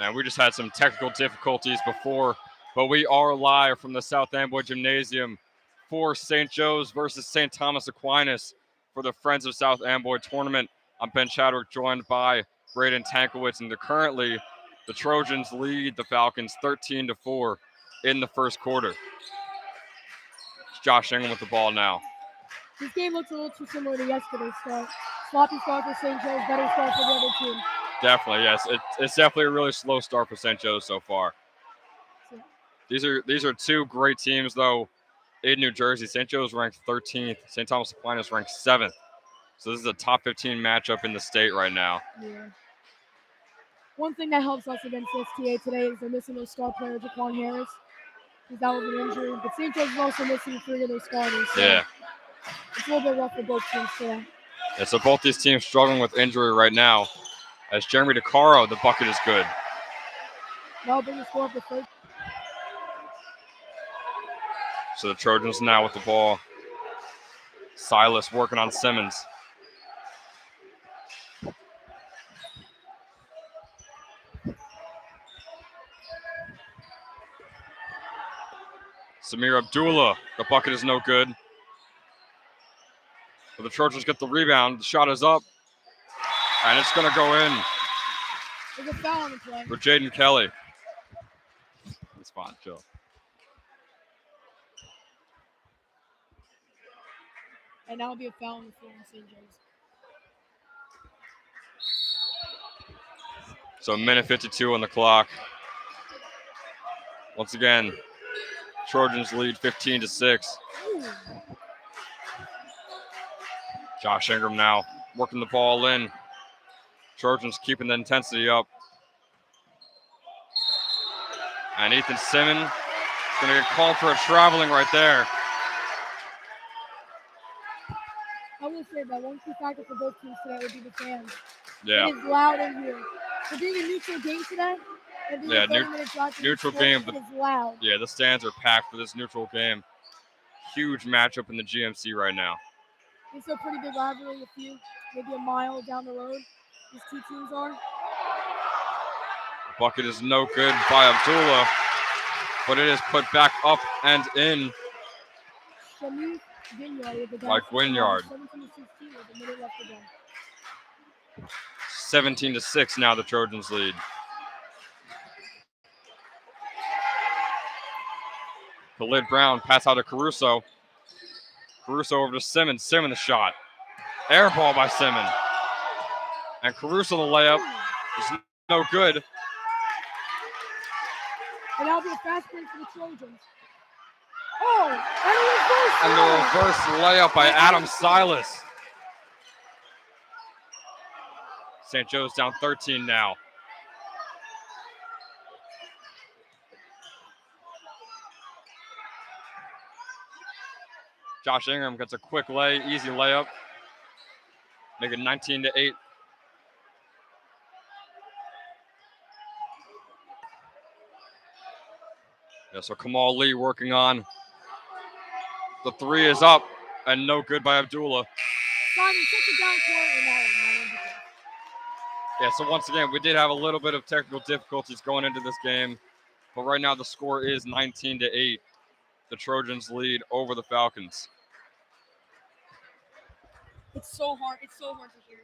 And we just had some technical difficulties before, but we are live from the South Amboy Gymnasium for St. Joe's versus St. Thomas Aquinas for the Friends of South Amboy tournament. I'm Ben Chadwick, joined by Braden Tankowitz, and currently the Trojans lead the Falcons 13-4 in the first quarter. It's Josh Ingram with the ball now. This game looks a little too similar to yesterday's start. Sloppy start for St. Joe's, better start for the other team. Definitely, yes. It's definitely a really slow start for St. Joe's so far. These are two great teams, though, in New Jersey. St. Joe's ranked 13th. St. Thomas Aquinas ranked 7th. So this is a top 15 matchup in the state right now. Yeah. One thing that helps us against STA today is they're missing those star players, Jaquan Harris. He's out with an injury. But St. Joe's is also missing 3 of their starters. So Yeah. it's a little bit rough for both teams today. Yeah, so both these teams struggling with injury right now. As Jeremy DeCaro, the bucket is good. Now bring the score up to 13. So the Trojans now with the ball. Silas working on Simmons. Samir Abdullah, the bucket is no good. But the Trojans get the rebound. The shot is up. And it's going to go in. There's a foul on the play. For Jaden Kelly. It's fine, chill. And now will be a foul on the floor in St. Joe's. So 1:52 on the clock. Once again, Trojans lead 15-6. Josh Ingram now working the ball in. Trojans keeping the intensity up. And Ethan Simmons is going to get called for a traveling right there. I will say that one key factor for both teams today would be the fans. Yeah. It is loud in here. For being a neutral game today, and being a 30-minute drive to neutral sport, game. it is loud. Yeah, the stands are packed for this neutral game. Huge matchup in the GMC right now. It's a pretty big rivalry, maybe a mile down the road. These two teams are. Bucket is no good by Abdullah, but it is put back up and in. Like Winyard. 17-6 now the Trojans lead. Khalid Brown pass out to Caruso. Caruso over to Simmons. Simmons the shot. Air ball by Simmons. And Caruso the layup is no good. And that'll be a fast break for the Trojans. Oh, and the reverse layup by Adam Silas. St. Joe's down 13 now. Josh Ingram gets a quick easy layup. Make it 19-8. Yeah, so Kamal Lee working on. The three is up and no good by Abdullah. Simon, such a down court in that one. Yeah, so once again, we did have a little bit of technical difficulties going into this game, but right now the score is 19-8. The Trojans lead over the Falcons. It's so hard. It's so hard to hear.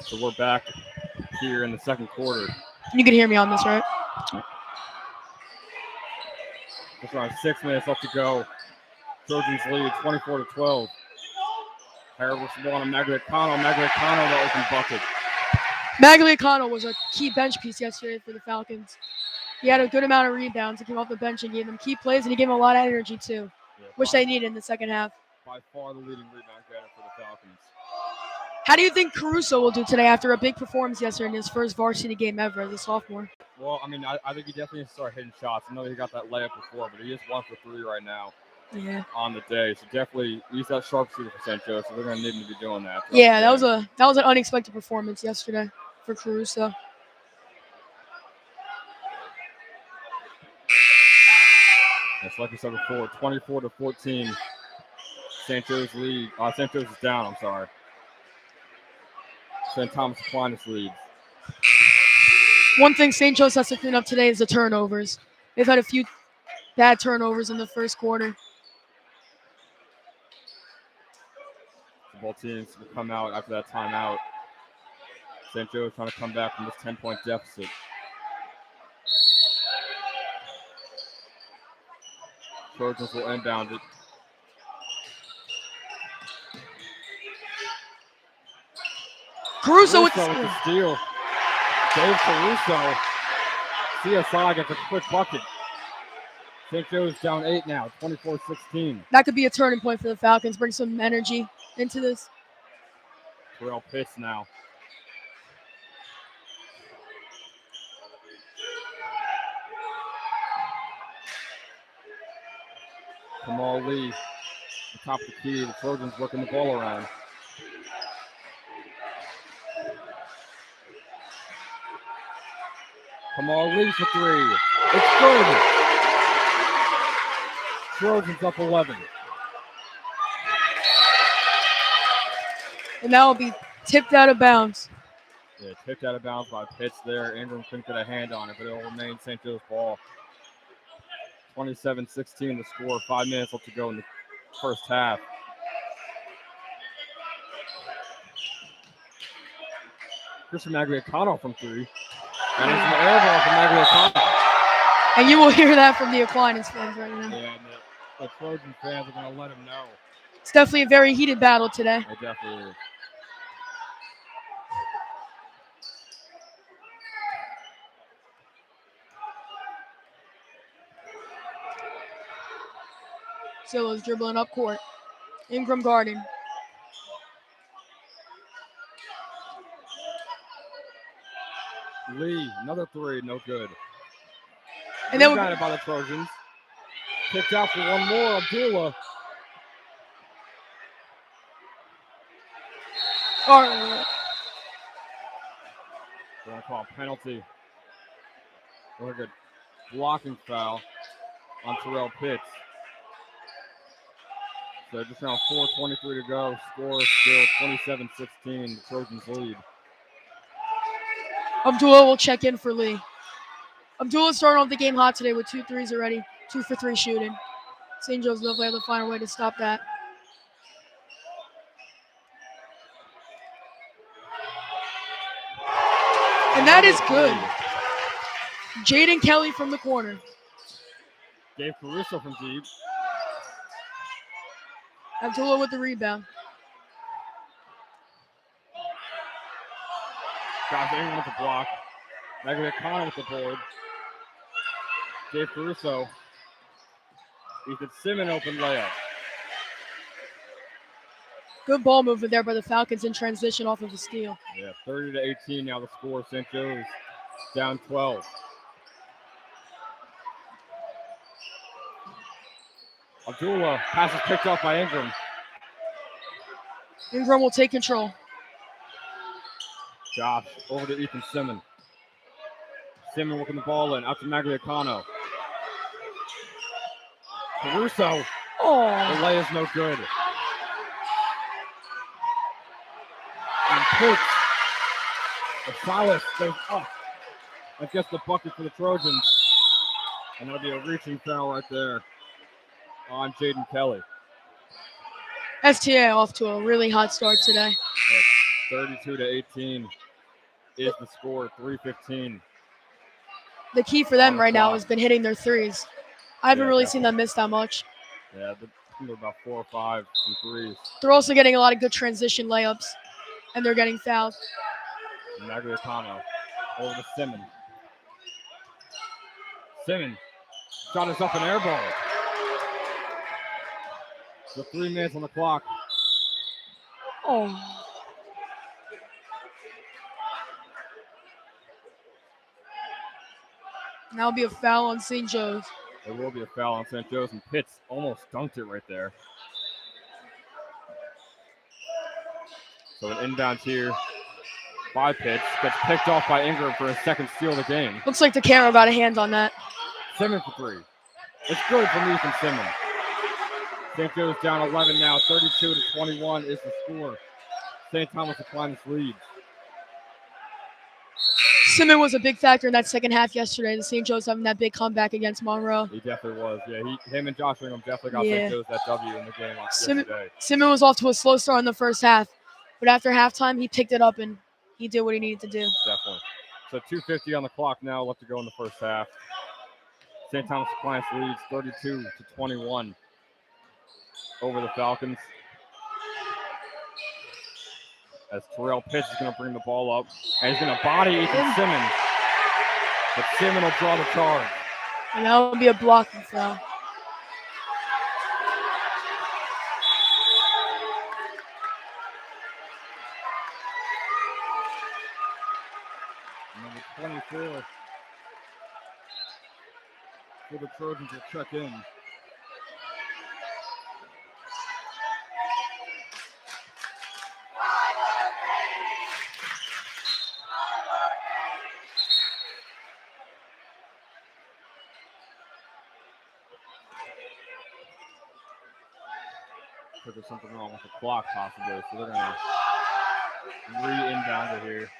So we're back here in the second quarter. You can hear me on this, right? Just around 6 minutes left to go. Trojans lead 24-12. Harris with the ball on Magliacano. Magliacano, the open bucket. Magliacano was a key bench piece yesterday for the Falcons. He had a good amount of rebounds. He came off the bench and gave them key plays, and he gave them a lot of energy too, which they needed in the second half. By far the leading rebound getter for the Falcons. How do you think Caruso will do today after a big performance yesterday in his first varsity game ever as a sophomore? Well, I mean, I think he definitely needs to start hitting shots. I know he got that layup before, but he is 1 for 3 right now. Yeah. On the day, so definitely he's that sharpshooter for St. Joe, so they're going to need him to be doing that. Yeah, that was an unexpected performance yesterday for Caruso. That's like I said before, 24-14. St. Joe's lead. St. Joe's is down. I'm sorry. St. Thomas Aquinas leads. One thing St. Joe's has to clean up today is the turnovers. They've had a few bad turnovers in the first quarter. Both teams will come out after that timeout. St. Joe is trying to come back from this 10-point deficit. Trojans will inbound it. Caruso with the steal. Dave Caruso. CSI gets a quick bucket. St. Joe's down 8 now, 24-16. That could be a turning point for the Falcons. Bring some energy into this. Terrell Pitts now. Kamal Lee, the top of the key. The Trojans working the ball around. Kamal Lee for 3. It's good. Trojans up 11. And that will be tipped out of bounds. Yeah, tipped out of bounds by Pitts there. Ingram couldn't get a hand on it, but it will remain St. Joe's ball. 27-16 the score. 5 minutes left to go in the first half. Christian Magliacano from 3. And it's an air ball from Magliacano. And you will hear that from the Aquinas fans right now. Yeah, and the Trojan fans are going to let him know. It's definitely a very heated battle today. It definitely is. Silla's dribbling up court. Ingram guarding. Lee, another 3, no good. And then got it by the Trojans. Kicked out for one more, Abdullah. Going to call a penalty. Really good blocking foul on Terrell Pitts. So just now 4:23 to go. Score is still 27-16. The Trojans lead. Abdullah will check in for Lee. Abdullah started off the game hot today with 2 threes already. 2 for 3 shooting. St. Joe's definitely have to find a way to stop that. And that is good. Jaden Kelly from the corner. Dave Caruso from deep. Abdullah with the rebound. Josh Ingram with the block. Magliacano with the board. Dave Caruso. Ethan Simmons open layup. Good ball movement there by the Falcons in transition off of a steal. Yeah, 30-18 now the score. St. Joe's down 12. Abdullah, pass is picked up by Ingram. Ingram will take control. Josh over to Ethan Simmons. Simmons working the ball in, out to Magliacano. Caruso. Oh. The lay is no good. And Pitts. Silas goes up. That gets the bucket for the Trojans. And that'll be a reaching foul right there on Jaden Kelly. STA off to a really hot start today. 32-18 is the score. 3:15. The key for them right now has been hitting their threes. I haven't really seen them miss that much. Yeah, they're about 4 or 5 from threes. They're also getting a lot of good transition layups, and they're getting fouled. Magliacano over to Simmons. Simmons shot is up an air ball. So 3 minutes on the clock. Oh. That'll be a foul on St. Joe's. There will be a foul on St. Joe's, and Pitts almost dunked it right there. So an inbound here by Pitts. Gets picked off by Ingram for his second steal of the game. Looks like the camera got a hand on that. Simmons for 3. It's good from Ethan Simmons. St. Joe's down 11 now. 32-21 is the score. St. Thomas Aquinas leads. Simmons was a big factor in that second half yesterday. The St. Joe's having that big comeback against Monroe. He definitely was. Yeah, him and Josh Ingram definitely got St. Joe's that W in the game yesterday. Simmons was off to a slow start in the first half, but after halftime, he picked it up and he did what he needed to do. Definitely. So 2:50 on the clock now, left to go in the first half. St. Thomas Aquinas leads 32-21 over the Falcons. As Terrell Pitts is going to bring the ball up, and he's going to body Ethan Simmons. But Simmons will draw the charge. And that would be a blocking foul. Number 24 for the Trojans will check in. There's something wrong with the clock possibly, so they're going to re-inbound it here.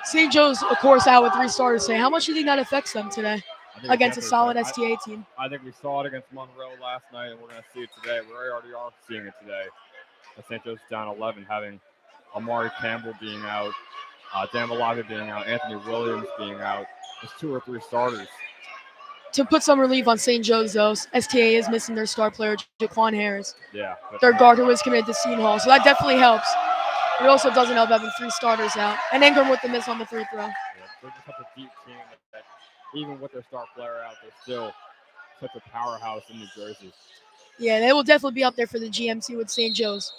St. Joe's, of course, out with 3 starters today. How much do you think that affects them today against a solid STA team? I think we saw it against Monroe last night, and we're going to see it today. We already are seeing it today. St. Joe's down 11, having Amari Campbell being out, Dan Malaga being out, Anthony Williams being out. There's 2 or 3 starters. To put some relief on St. Joe's, though, STA is missing their star player, Jaquan Harris. Yeah. Their guard who was committed to Seton Hall, so that definitely helps. It also doesn't help having 3 starters out. And Ingram with the miss on the free throw. Yeah, they're just such a deep team that even with their star player out, they're still such a powerhouse in New Jersey. Yeah, they will definitely be up there for the GMC with St. Joe's.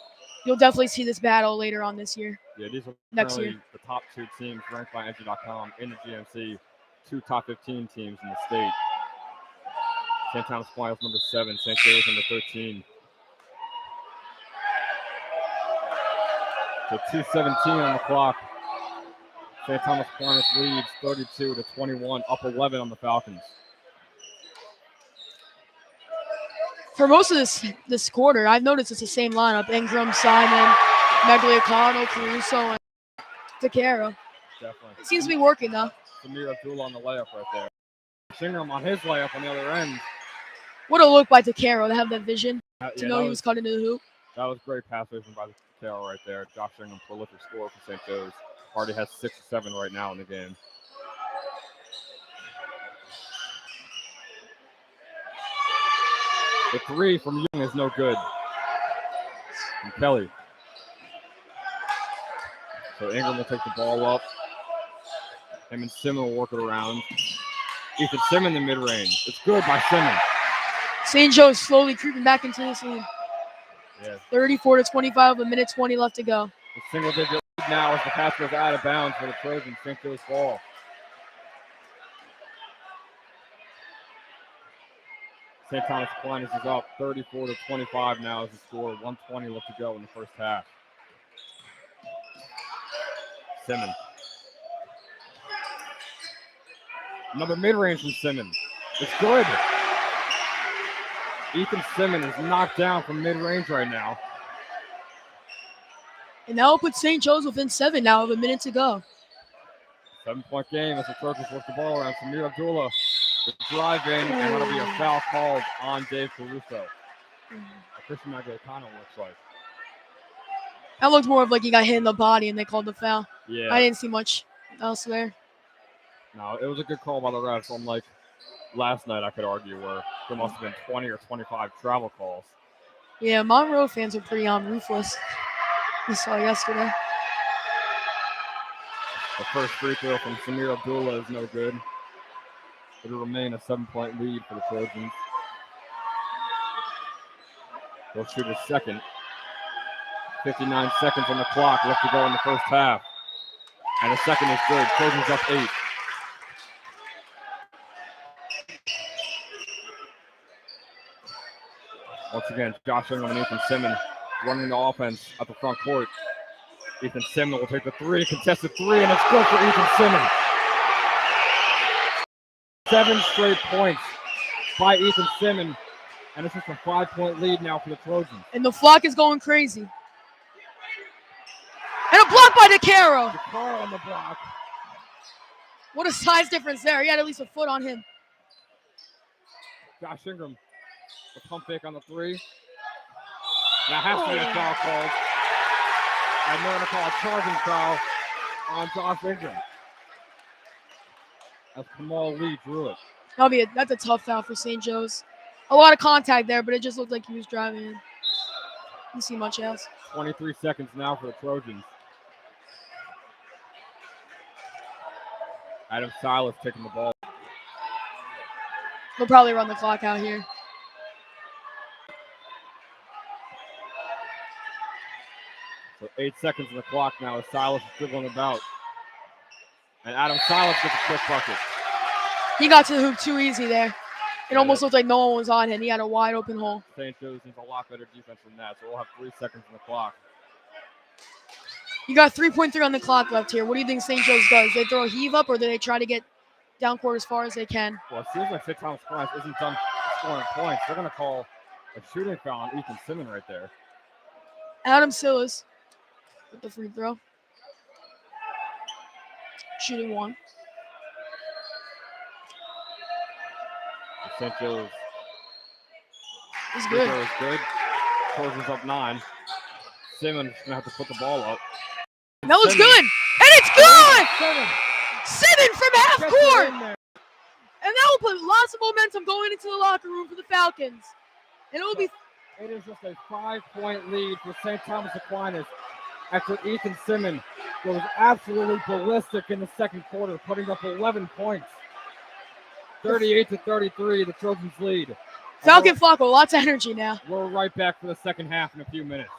You'll definitely see this battle later on this year. Yeah, these are next year. The top 2 teams ranked by NG.com in the GMC, 2 top 15 teams in the state. St. Thomas Aquinas number 7, St. Joe's number 13. So 2:17 on the clock. St. Thomas Aquinas leads 32-21, up 11 on the Falcons. For most of this quarter, I've noticed it's the same lineup: Ingram, Simon, Magliacano, Caruso, and DeCaro. Definitely. It seems to be working, though. Samir Abdullah on the layup right there. Ingram on his layup on the other end. What a look by DeCaro to have that vision, to Yeah, know he was cut into the hoop. That was great pass vision by DeCaro right there. Josh Ingram, prolific scorer for St. Joe's. Already has 6 or 7 right now in the game. The 3 from Young is no good. From Kelly. So Ingram will take the ball up. Him and Simmons will work it around. Ethan Simmons in the mid-range. It's good by Simmons. St. Joe's slowly creeping back into this lead. Yeah. 34-25, 1:20 left to go. The single-digit lead now as the pass goes out of bounds for the Trojans. St. Joe's ball. St. Thomas Aquinas is up 34-25 now as the score. 1:20 left to go in the first half. Simmons. Another mid-range from Simmons. It's good. Ethan Simmons is knocked down from mid-range right now. And that will put St. Joe's within 7 now with 1 minute to go. 7-point game as the Trojans work the ball around. Samir Abdullah will drive in, and that'll be a foul called on Dave Caruso. Christian Magliacano looks like. That looked more of like he got hit in the body and they called the foul. Yeah. I didn't see much else there. No, it was a good call by the refs. Unlike last night, I could argue where there must have been 20 or 25 travel calls. Yeah, Monroe fans are pretty ruthless. We saw yesterday. The first free throw from Samir Abdullah is no good. It'll remain a 7-point lead for the Trojans. They'll shoot a second. 59 seconds on the clock left to go in the first half. And the second is good. Trojans up 8. Once again, Josh Ingram and Ethan Simmons running the offense at the front court. Ethan Simmons will take the three, contested three, and it's good for Ethan Simmons. 7 straight points by Ethan Simmons, and it's just a 5-point lead now for the Trojans. And the flock is going crazy. And a block by DeCaro. DeCaro on the block. What a size difference there. He had at least a foot on him. Josh Ingram, the pump fake on the three. Now has to be a foul called. And they're going to call a charging foul on Josh Ingram. As Kamal Lee drew it. That's a tough foul for St. Joe's. A lot of contact there, but it just looked like he was driving in. Didn't see much else. 23 seconds now for the Trojans. Adam Silas taking the ball. They'll probably run the clock out here. So 8 seconds on the clock now as Silas is dribbling about. And Adam Silas gets a quick bucket. He got to the hoop too easy there. It almost looked like no one was on him. He had a wide open hole. St. Joe's needs a lot better defense than that, so we'll have 3 seconds on the clock. You got 3.3 on the clock left here. What do you think St. Joe's does? They throw a heave up, or do they try to get down court as far as they can? Well, it seems like St. Thomas Aquinas isn't done scoring points. They're going to call a shooting foul on Ethan Simmons right there. Adam Silas with the free throw. Shooting one. St. Joe's It's good. is good. Trojans up 9. Simmons going to have to put the ball up. That looks good. And it's good! Simmons from half court! And that will put lots of momentum going into the locker room for the Falcons. And it is just a 5-point lead for St. Thomas Aquinas after Ethan Simmons was absolutely ballistic in the second quarter, putting up 11 points. 38-33, the Trojans lead. Falcon Flacco, lots of energy now. We're right back for the second half in a few minutes.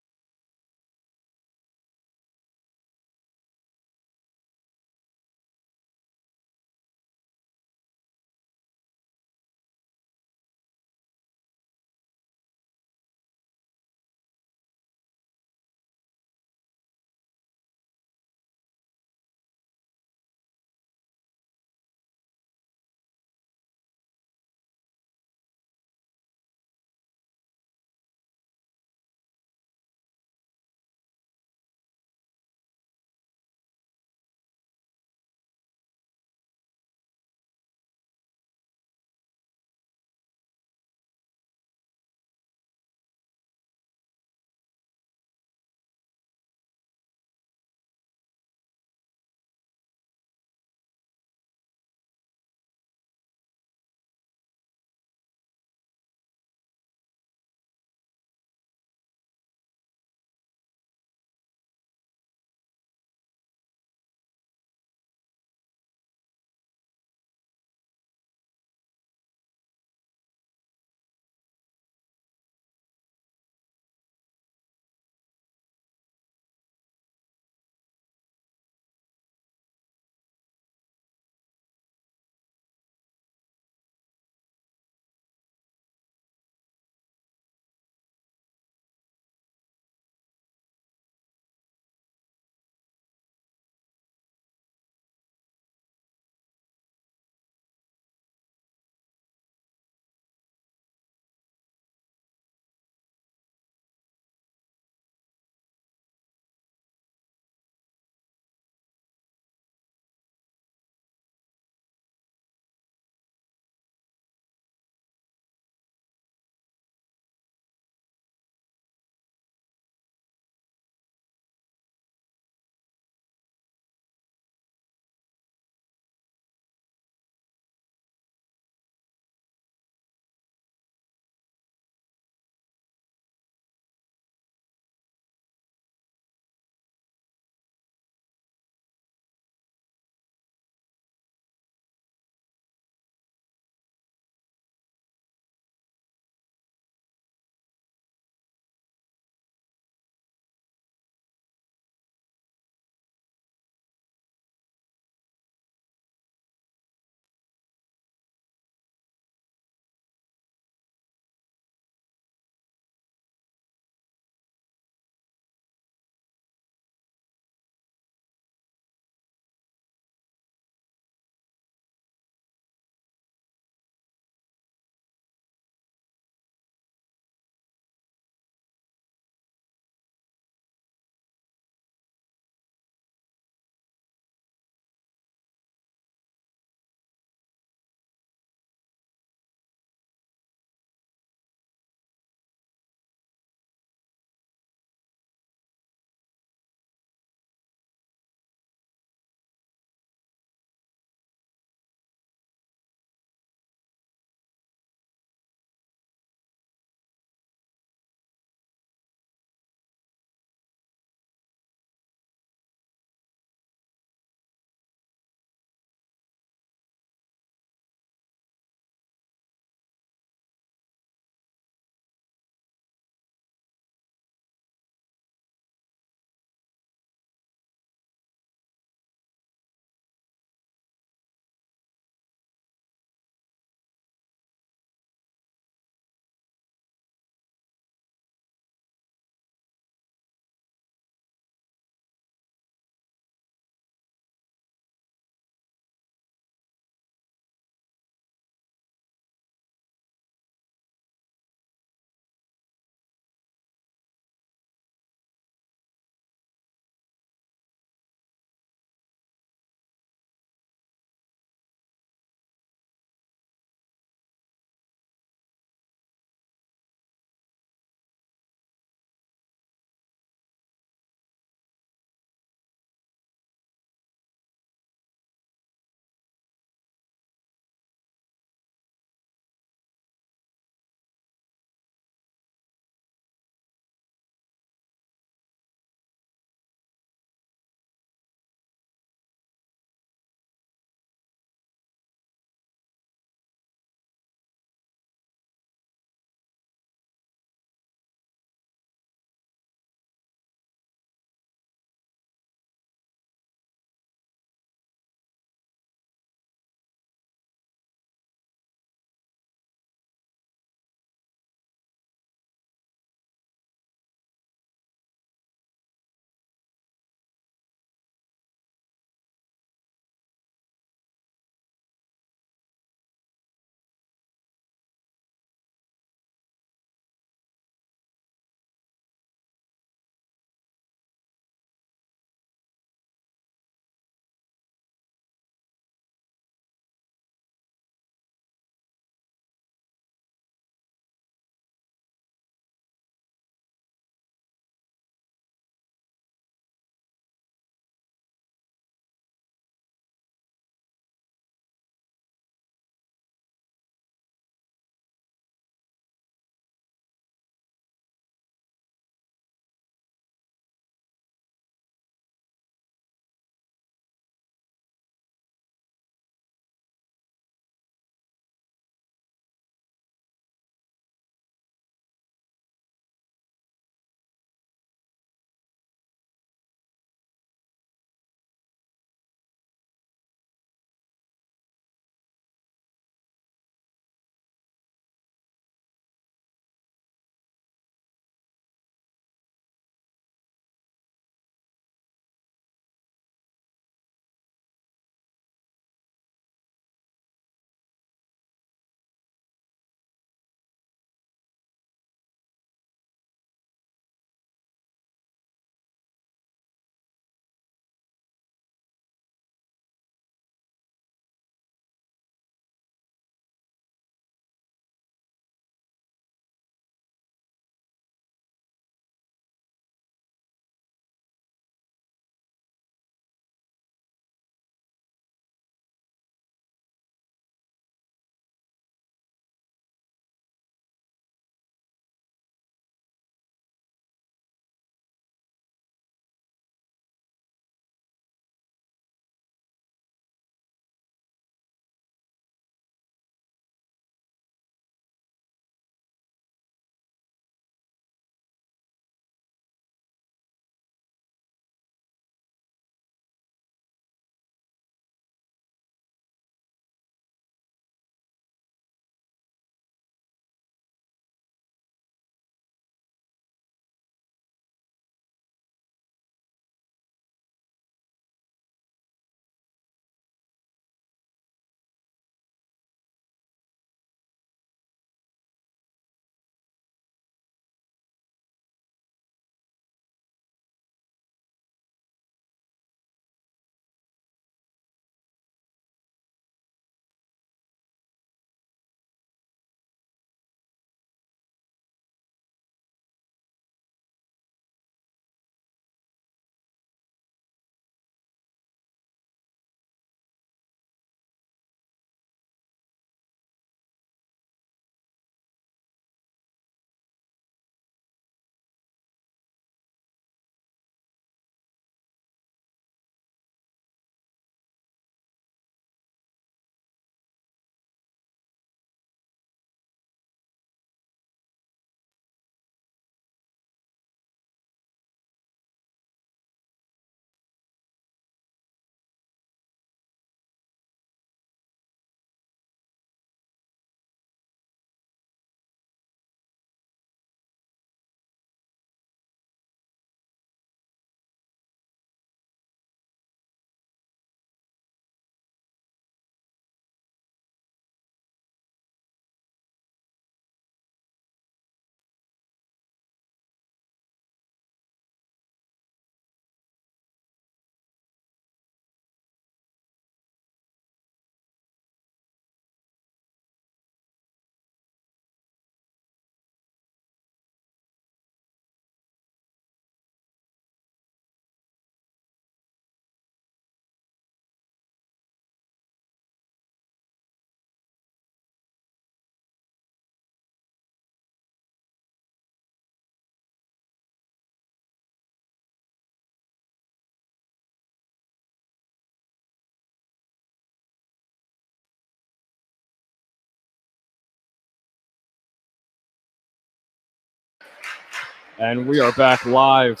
And we are back live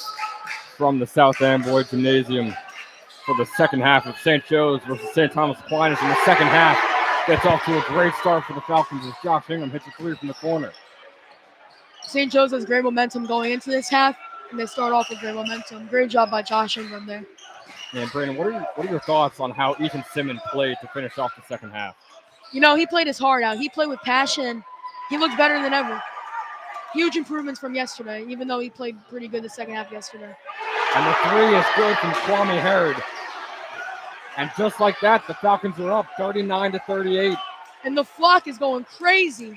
from the South Amboy Gymnasium for the second half of St. Joe's versus St. Thomas Aquinas. In the second half, gets off to a great start for the Falcons as Josh Ingram hits a three from the corner. St. Joe's has great momentum going into this half, and they start off with great momentum. Great job by Josh Ingram there. And Brandon, what are your thoughts on how Ethan Simmons played to finish off the second half? You know, he played his heart out. He played with passion. He looks better than ever. Huge improvements from yesterday, even though he played pretty good the second half yesterday. And the three is good from Kwame Herod. And just like that, the Falcons are up 39-38. And the flock is going crazy.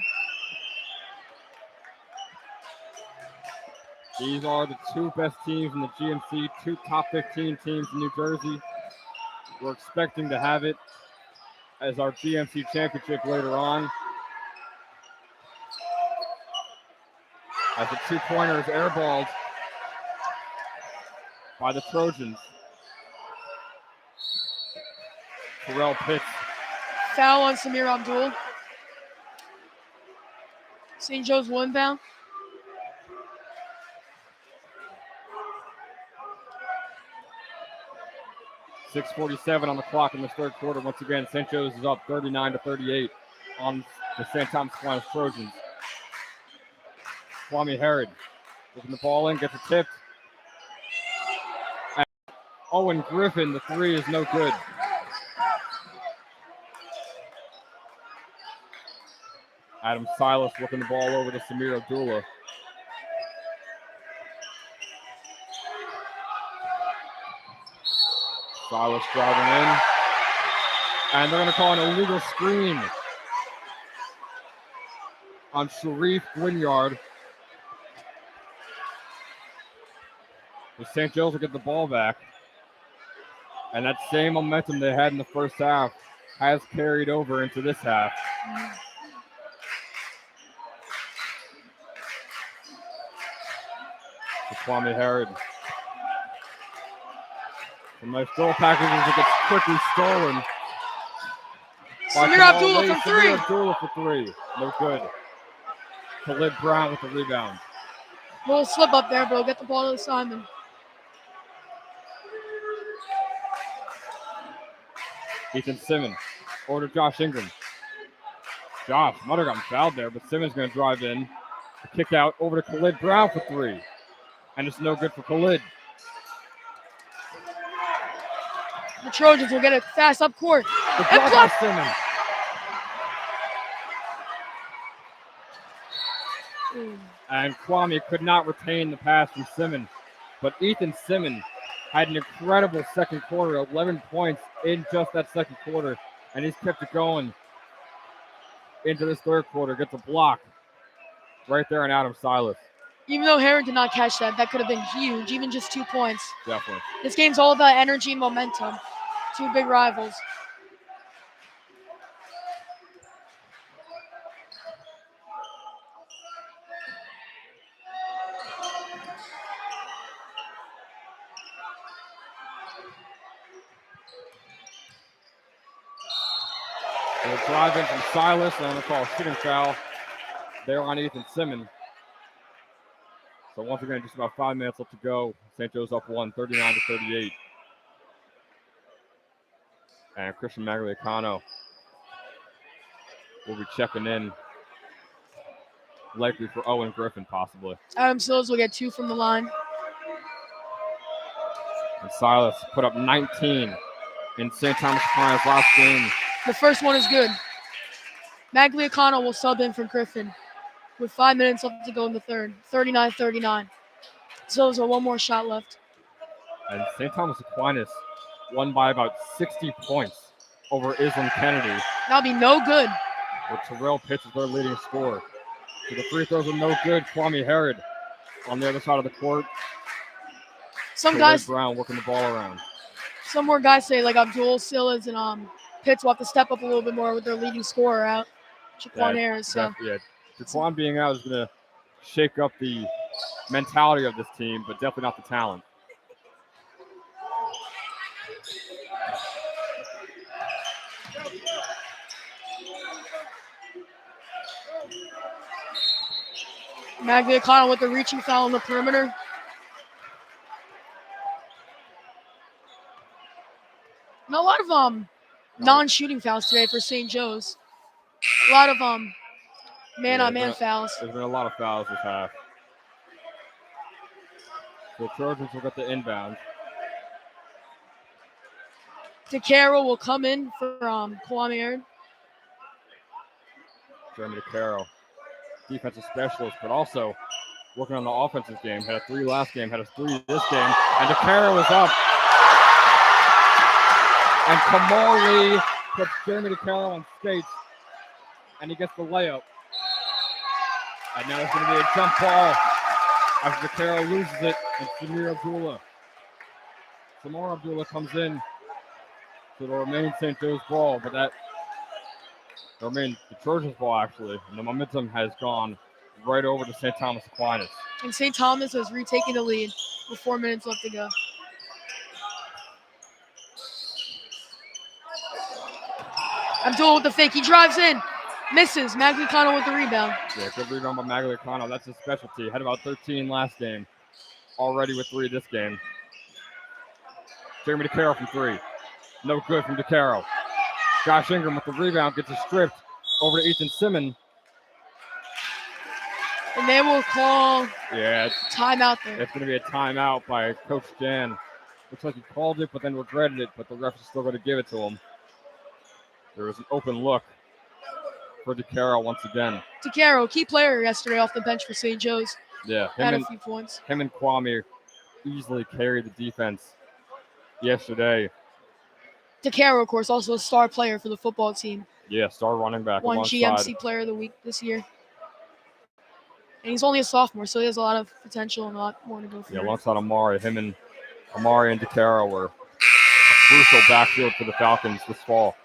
These are the two best teams in the GMC, two top 15 teams in New Jersey. We're expecting to have it as our GMC championship later on. As the two-pointer is airballed by the Trojans. Terrell Pitts. Foul on Samir Abdul. St. Joe's will inbound. .6:47 on the clock in this third quarter. Once again, St. Joe's is up 39-38 on the St. Thomas Aquinas Trojans. Kwame Herod moving the ball in, gets it tipped. And Owen Griffin, the three is no good. Adam Silas looking the ball over to Samir Abdullah. Silas driving in. And they're going to call an illegal screen on Sharif Gwynyard. The St. Joe's will get the ball back. And that same momentum they had in the first half has carried over into this half. To Kwame Herod. Some nice goal packages that gets quickly stolen. Samir Abdullah from three. Samir Abdullah for three. No good. Khalid Brown with the rebound. Little slip up there, bro. Get the ball to Simon. Ethan Simmons. Over to Josh Ingram. Josh might have gotten fouled there, but Simmons going to drive in. A kick out over to Khalid Brown for three. And it's no good for Khalid. The Trojans will get it fast up court. The block by Simmons. And Kwame could not retain the pass from Simmons. But Ethan Simmons had an incredible second quarter, 11 points in just that second quarter. And he's kept it going into this third quarter. Gets a block right there on Adam Silas. Even though Herod did not catch that, that could have been huge, even just 2 points. Definitely. This game's all about energy and momentum. Two big rivals. They'll drive in from Silas, and I'm going to call a shooting foul there on Ethan Simmons. So once again, just about 5 minutes left to go. St. Joe's up 39-38. And Christian Magliacano will be checking in, likely for Owen Griffin, possibly. Adam Sills will get 2 from the line. And Silas put up 19 in St. Thomas Aquinas' last game. The first one is good. Magliacano will sub in for Griffin with 5 minutes left to go in the third. 39-39. Sills with one more shot left. And St. Thomas Aquinas won by about 60 points over Islam Kennedy. That'll be no good. With Terrell Pitts as their leading scorer. So the free throws are no good. Kwame Herod on the other side of the court. Some guys, Brown working the ball around. Some more guys say like Abdul, Silas, and Pitts will have to step up a little bit more with their leading scorer out, Jaquan Harris. So. Jaquan being out is going to shake up the mentality of this team, but definitely not the talent. Magliacano with the reaching foul on the perimeter. And a lot of non-shooting fouls today for St. Joe's. A lot of man-on-man fouls. There's been a lot of fouls this half. The Trojans will get the inbound. DeCaro will come in for Kwame Aaron. Jeremy DeCaro, defensive specialist, but also working on the offensive game. Had a 3 last game, had a 3 this game, and DeCaro is up. And Kamali puts Jeremy DeCaro on skates, and he gets the layup. And now there's going to be a jump ball after DeCaro loses it, and Samir Abdullah. Samar Abdullah comes in to the remaining St. Joe's ball, but that remains the Trojans ball actually. And the momentum has gone right over to St. Thomas Aquinas. And St. Thomas is retaking the lead with 4 minutes left to go. Abdullah with the fake. He drives in. Misses. Magliacano with the rebound. Yeah, good rebound by Magliacano. That's his specialty. Had about 13 last game. Already with 3 this game. Jeremy DeCaro from 3. No good from DeCaro. Josh Ingram with the rebound. Gets it stripped over to Ethan Simmons. And they will call timeout there. It's going to be a timeout by Coach Jan. Looks like he called it, but then regretted it. But the ref is still going to give it to him. There was an open look for DeCaro once again. DeCaro, key player yesterday off the bench for St. Joe's. Yeah, had a few points. Him and Kwame easily carried the defense yesterday. DeCaro, of course, also a star player for the football team. Yeah, star running back. Won GMC Player of the Week this year. And he's only a sophomore, so he has a lot of potential and a lot more to go for. Yeah, alongside Amari. Him and Amari and DeCaro were a crucial backfield for the Falcons this fall.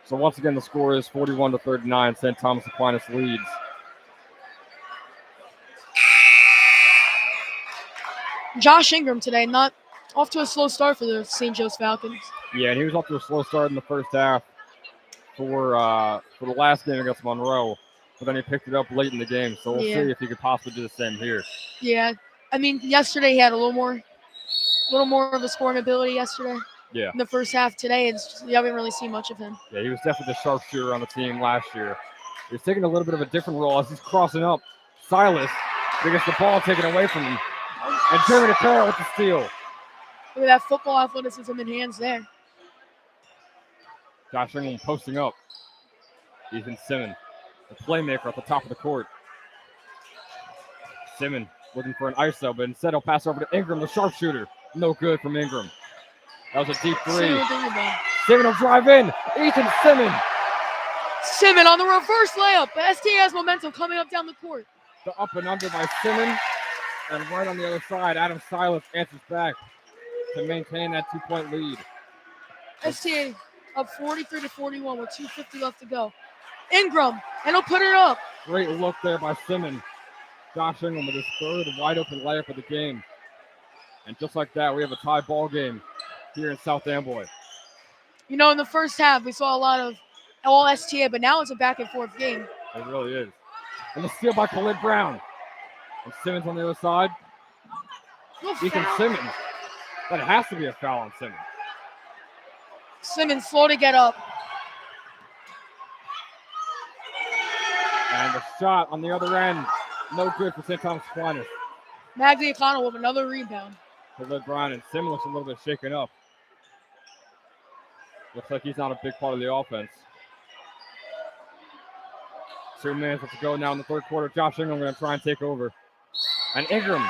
So once again, the score is 41-39. St. Thomas Aquinas leads. Josh Ingram today, not off to a slow start for the St. Joe's Falcons. Yeah, and he was off to a slow start in the first half for the last game against Monroe, but then he picked it up late in the game. So we'll see if he could possibly do the same here. Yeah, I mean, yesterday he had a little more of a scoring ability yesterday. Yeah. In the first half today, you haven't really seen much of him. Yeah, he was definitely the sharpshooter on the team last year. He's taking a little bit of a different role as he's crossing up Silas. He gets the ball taken away from him. And Jeremy DeCaro with the steal. Look at that football athleticism in hands there. Josh Ingram posting up. Ethan Simmons, the playmaker at the top of the court. Simmons looking for an ISO, but instead he'll pass over to Ingram, the sharpshooter. No good from Ingram. That was a deep 3. Simmons will drive in. Ethan Simmons. Simmons on the reverse layup. But STA has momentum coming up down the court. The up and under by Simmons. And right on the other side, Adam Silas answers back to maintain that 2-point lead. STA up 43-41 with 2:50 left to go. Ingram, and he'll put it up. Great look there by Simmons. Josh Ingram with his 3rd wide open layup of the game. And just like that, we have a tie ball game here in South Amboy. You know, in the first half, we saw a lot of all STA, but now it's a back and forth game. It really is. And the steal by Khalid Brown. And Simmons on the other side. Ethan Simmons. That has to be a foul on Simmons. Simmons slow to get up. And the shot on the other end. No good for St. Thomas Aquinas. Magliacano with another rebound. Khalid Brown, and Simmons looks a little bit shaken up. Looks like he's not a big part of the offense. 2 minutes left to go now in the 3rd quarter. Josh Ingram going to try and take over. And Ingram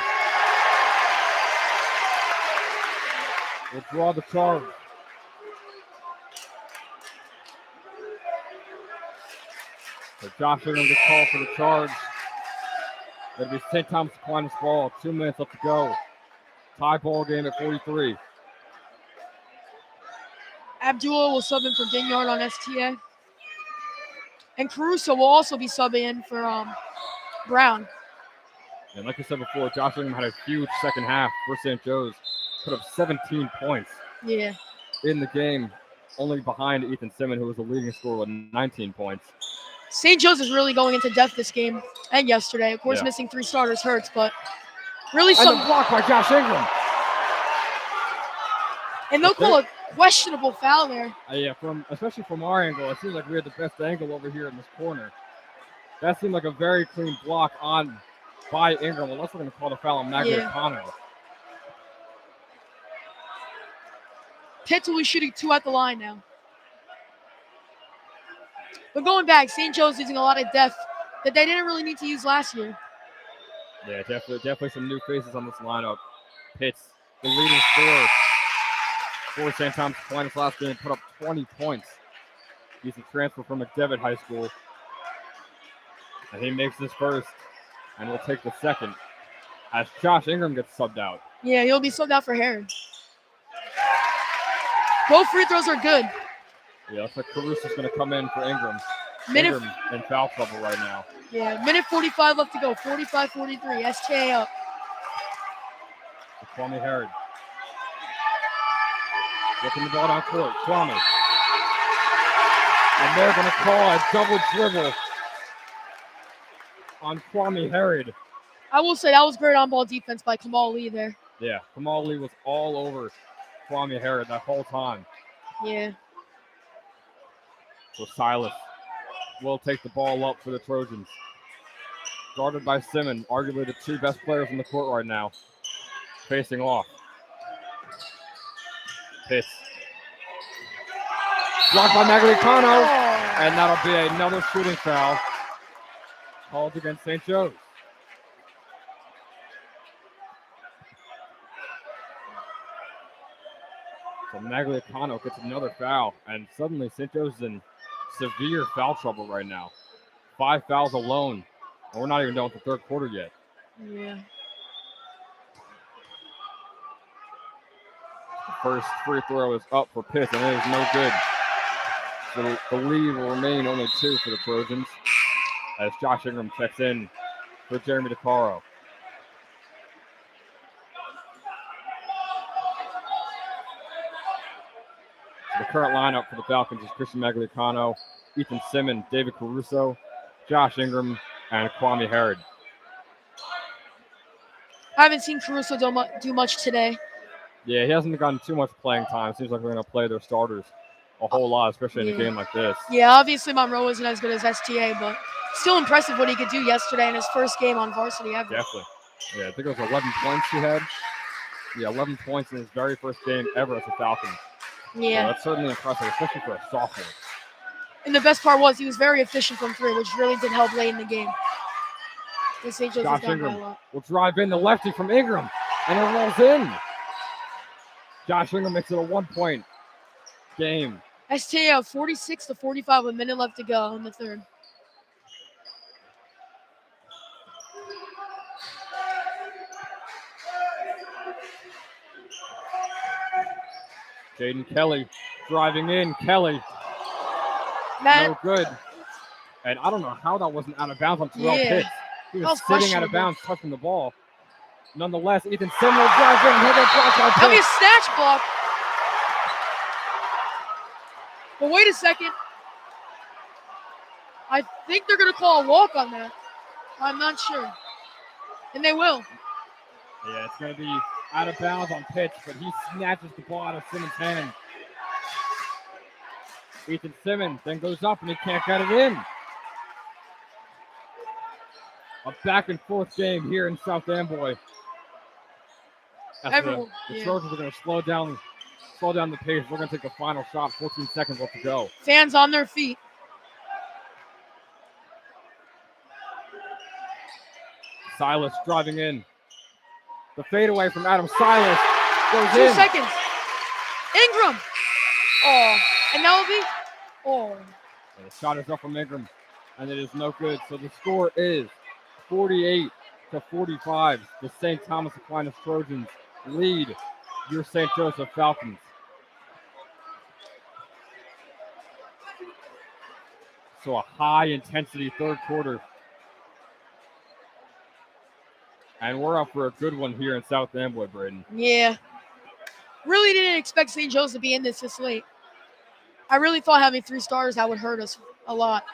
will draw the charge. So Josh Ingram gets called for the charge. It'll be St. Thomas Aquinas ball. 2 minutes left to go. Tie ball game at 43. Abdullah will sub in for Ginyard on STA. And Caruso will also be subbing in for Brown. And like I said before, Josh Ingram had a huge second half for St. Joe's. Put up 17 points in the game, only behind Ethan Simmons, who was the leading scorer with 19 points. St. Joe's is really going into depth this game and yesterday. Of course, Yeah. missing 3 starters hurts, but really And the block by Josh Ingram. And they'll call a questionable foul there. Yeah, especially from our angle, it seems like we had the best angle over here in this corner. That seemed like a very clean block by Ingram, unless we're going to call the foul on Magliacano. Pitts will be shooting 2 at the line now. But going back, St. Joe's using a lot of depth that they didn't really need to use last year. Yeah, definitely some new faces on this lineup. Pitts, the leading scorer for St. Thomas Aquinas last game, put up 20 points. He's a transfer from McDevitt High School. And he makes his first, and will take the second, as Josh Ingram gets subbed out. Yeah, he'll be subbed out for Herod. Both free throws are good. Yeah, looks like Caruso's going to come in for Ingram. Minute, Ingram in foul trouble right now. Yeah, minute 45 left to go. 45-43. STA up. Kwame Herod. Looking the ball down court. Kwame. And they're going to call a double dribble on Kwame Herod. I will say that was great on-ball defense by Kamal Lee there. Yeah, Kamal Lee was all over Kwame Herod that whole time. Yeah. So Silas will take the ball up for the Trojans. Guarded by Simmons, arguably the 2 best players on the court right now. Facing off. Pitts. Blocked by Magliacano. And that'll be another shooting foul called against St. Joe's. So Magliacano gets another foul, and suddenly St. Joe's is in severe foul trouble right now. 5 fouls alone, and we're not even done with the third quarter yet. Yeah. The first free throw is up for Pitts, and it is no good. So the lead will remain only 2 for the Trojans, as Josh Ingram checks in for Jeremy DeCaro. The current lineup for the Falcons is Christian Magliacano, Ethan Simmons, David Caruso, Josh Ingram, and Kwame Herod. I haven't seen Caruso do much today. Yeah, he hasn't gotten too much playing time. Seems like we're going to play their starters a whole lot, especially in a game like this. Yeah, obviously Monroe isn't as good as STA, but still impressive what he could do yesterday in his first game on varsity ever. Definitely. Yeah, I think it was 11 points he had. Yeah, 11 points in his very first game ever as a Falcon. Yeah. So that's certainly impressive, especially for a sophomore. And the best part was he was very efficient from 3, which really did help late in the game. Josh Ingram will drive in the lefty from Ingram, and it rolls in. Josh Ingram makes it a 1-point game. STA 46-45, a minute left to go in the third. Jaden Kelly driving in. Kelly, Matt, no good. And I don't know how that wasn't out of bounds on Terrell Pitts. He was sitting out of bounds, touching the ball. Nonetheless, Ethan Simmons will drive in. He'll get blocked by Pitts. That'll be a snatch block. But wait a second. I think they're going to call a walk on that. I'm not sure. And they will. Yeah, it's going to be out of bounds on Pitts, but he snatches the ball out of Simmons' hand. Ethan Simmons then goes up and he can't get it in. A back and forth game here in South Amboy. The Trojans are going to slow down the pace. We're going to take the final shot. 14 seconds left to go. Fans on their feet. Silas driving in. The fadeaway from Adam Silas goes 2 in. 2 seconds. Ingram. Oh, and that will be. Oh. And the shot is up from Ingram, and it is no good. So the score is 48-45. The St. Thomas Aquinas Trojans lead your St. Joseph Falcons. So a high-intensity third quarter. And we're up for a good one here in South Amboy, Braden. Yeah. Really didn't expect St. Joe's to be in this late. I really thought having 3 starters, that would hurt us a lot.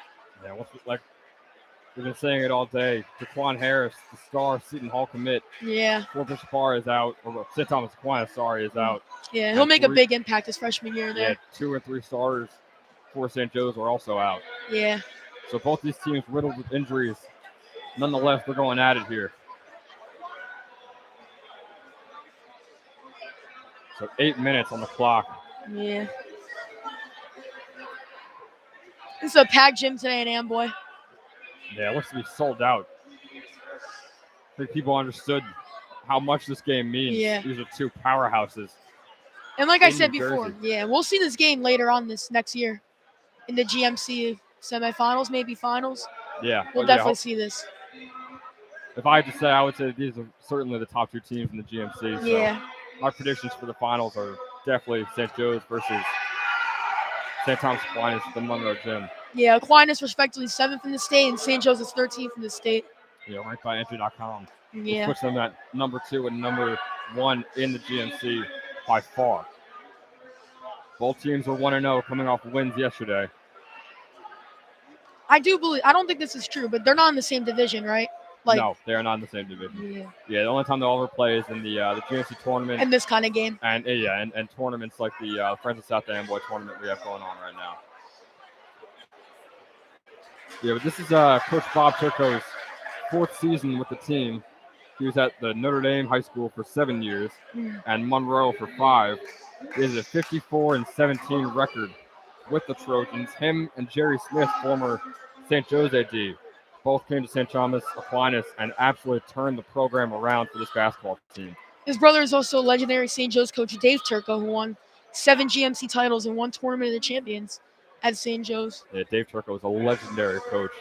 Yeah, like we've been saying it all day. Jaquan Harris, the star Seton Hall commit. Yeah. Corbin Spar is out. Or St. Thomas Aquinas, is out. Yeah, he'll And make a big impact his freshman year there. Yeah, 2 and 3 starters for St. Joe's are also out. Yeah. So both these teams riddled with injuries. Nonetheless, they're going at it here. So 8 minutes on the clock. Yeah. This is a packed gym today in Amboy. Yeah, it looks to be sold out. I think people understood how much this game means. Yeah. These are two powerhouses. And like I in said New before, Jersey. yeah, we'll see this game later on this next year in the GMC semifinals, maybe finals. Yeah. We'll yeah, definitely see this. If I had to say, I would say these are certainly the top two teams in the GMC. So Yeah. my predictions for the finals are definitely St. Joe's versus St. Thomas Aquinas at the Monroe Gym. Yeah, Aquinas respectively 7th in the state and St. Joe's is 13th in the state. Yeah, ranked by entry.com. Yeah. Which puts them at number 2 and number 1 in the GMC by far. Both teams were 1-0 coming off wins yesterday. I don't think this is true, but they're not in the same division, right? No, they are not in the same division. Yeah. Yeah, the only time they'll ever play is in the GMC tournament. And this kind of game. And tournaments like the Friends of South Amboy tournament we have going on right now. Yeah, but this is Coach Bob Turco's 4th season with the team. He was at the Notre Dame High School for 7 years and Monroe for 5. He has a 54-17 record with the Trojans. Him and Jerry Smith, former St. Joe's AD, both came to St. Thomas Aquinas and absolutely turned the program around for this basketball team. His brother is also legendary St. Joe's coach Dave Turco, who won 7 GMC titles and 1 Tournament of the Champions at St. Joe's. Yeah, Dave Turco is a legendary coach.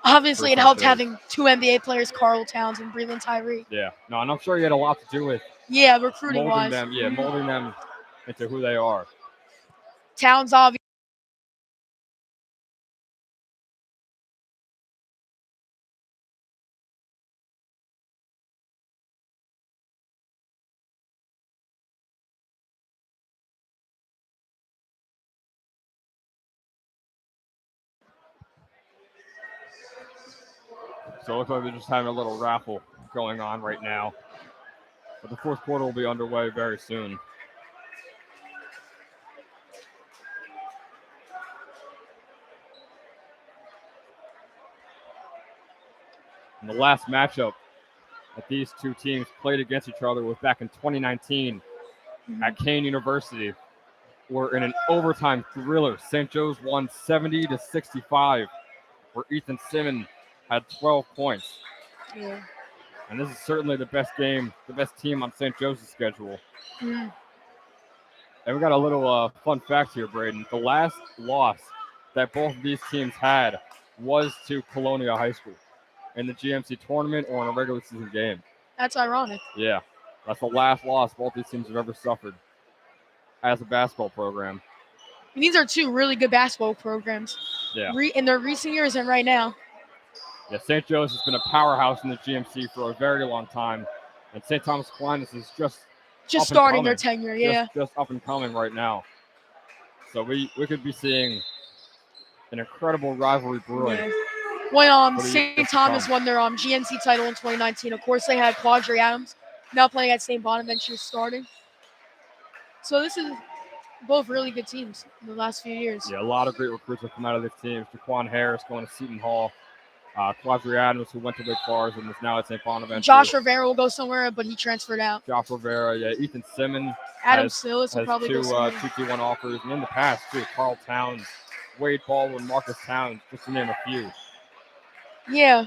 Obviously, it St. helped Joe's. having 2 NBA players, Carl Towns and Breland Tyree. Yeah, no, and I'm sure he had a lot to do with Yeah, recruiting molding wise. them. Yeah, molding them into who they are. Towns obviously. So it looks like they're just having a little raffle going on right now. But the 4th quarter will be underway very soon. And the last matchup that these two teams played against each other was back in 2019 at Kane University. Were in an overtime thriller. St. Joe's won 70-65, where Ethan Simmons had 12 points. Yeah. And this is certainly the best game, the best team on St. Joe's schedule. Mhm. And we got a little fun fact here, Braden. The last loss that both of these teams had was to Colonia High School in the GMC tournament or in a regular season game. That's ironic. Yeah, that's the last loss both these teams have ever suffered as a basketball program. And these are 2 really good basketball programs. Yeah. In their recent years and right now. Yeah, St. Joe's has been a powerhouse in the GMC for a very long time, and St. Thomas Aquinas is just up and starting their coming. tenure, yeah. Just up and coming right now. So we could be seeing an incredible rivalry brewing. Yeah. When for the St. years to Thomas come. won their GNC title in 2019, of course they had Quadri Adams now playing at St. Bonaventure starting. So this is both really good teams in the last few years. Yeah, a lot of great recruits have come out of these teams. Jaquan Harris going to Seton Hall. Quadri Adams, who went to Wake Forest and is now at St. Bonaventure. Josh Rivera will go somewhere, but he transferred out. Josh Rivera, yeah. Ethan Simmons Adam has Silas will probably 2 go somewhere. 2-1 offers. And in the past, too, Carl Towns, Wade Baldwin, Marcus Towns, just to name a few. Yeah.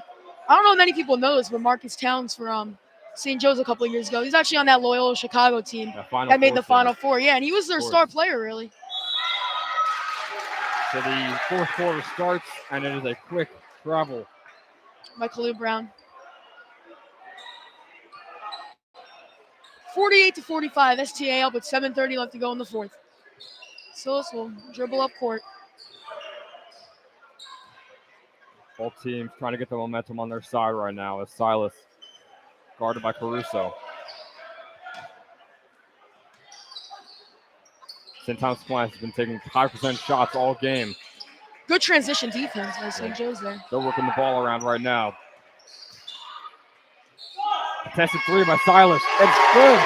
I don't know if many people know this, but Marcus Towns for St. Joe's a couple of years ago. He's actually on that Loyola Chicago team that made the Final Four. Yeah, and he was their star player, really. So the 4th quarter starts, and it is a quick travel. By Khalil Brown. 48-45, STA up with 7:30 left to go in the 4th. Silas will dribble up court. Both teams trying to get the momentum on their side right now as Silas guarded by Caruso. St. Thomas Aquinas has been taking 5% shots all game. Good transition defense by St. Joe's there. They're working the ball around right now. Contested three by Silas. It's good.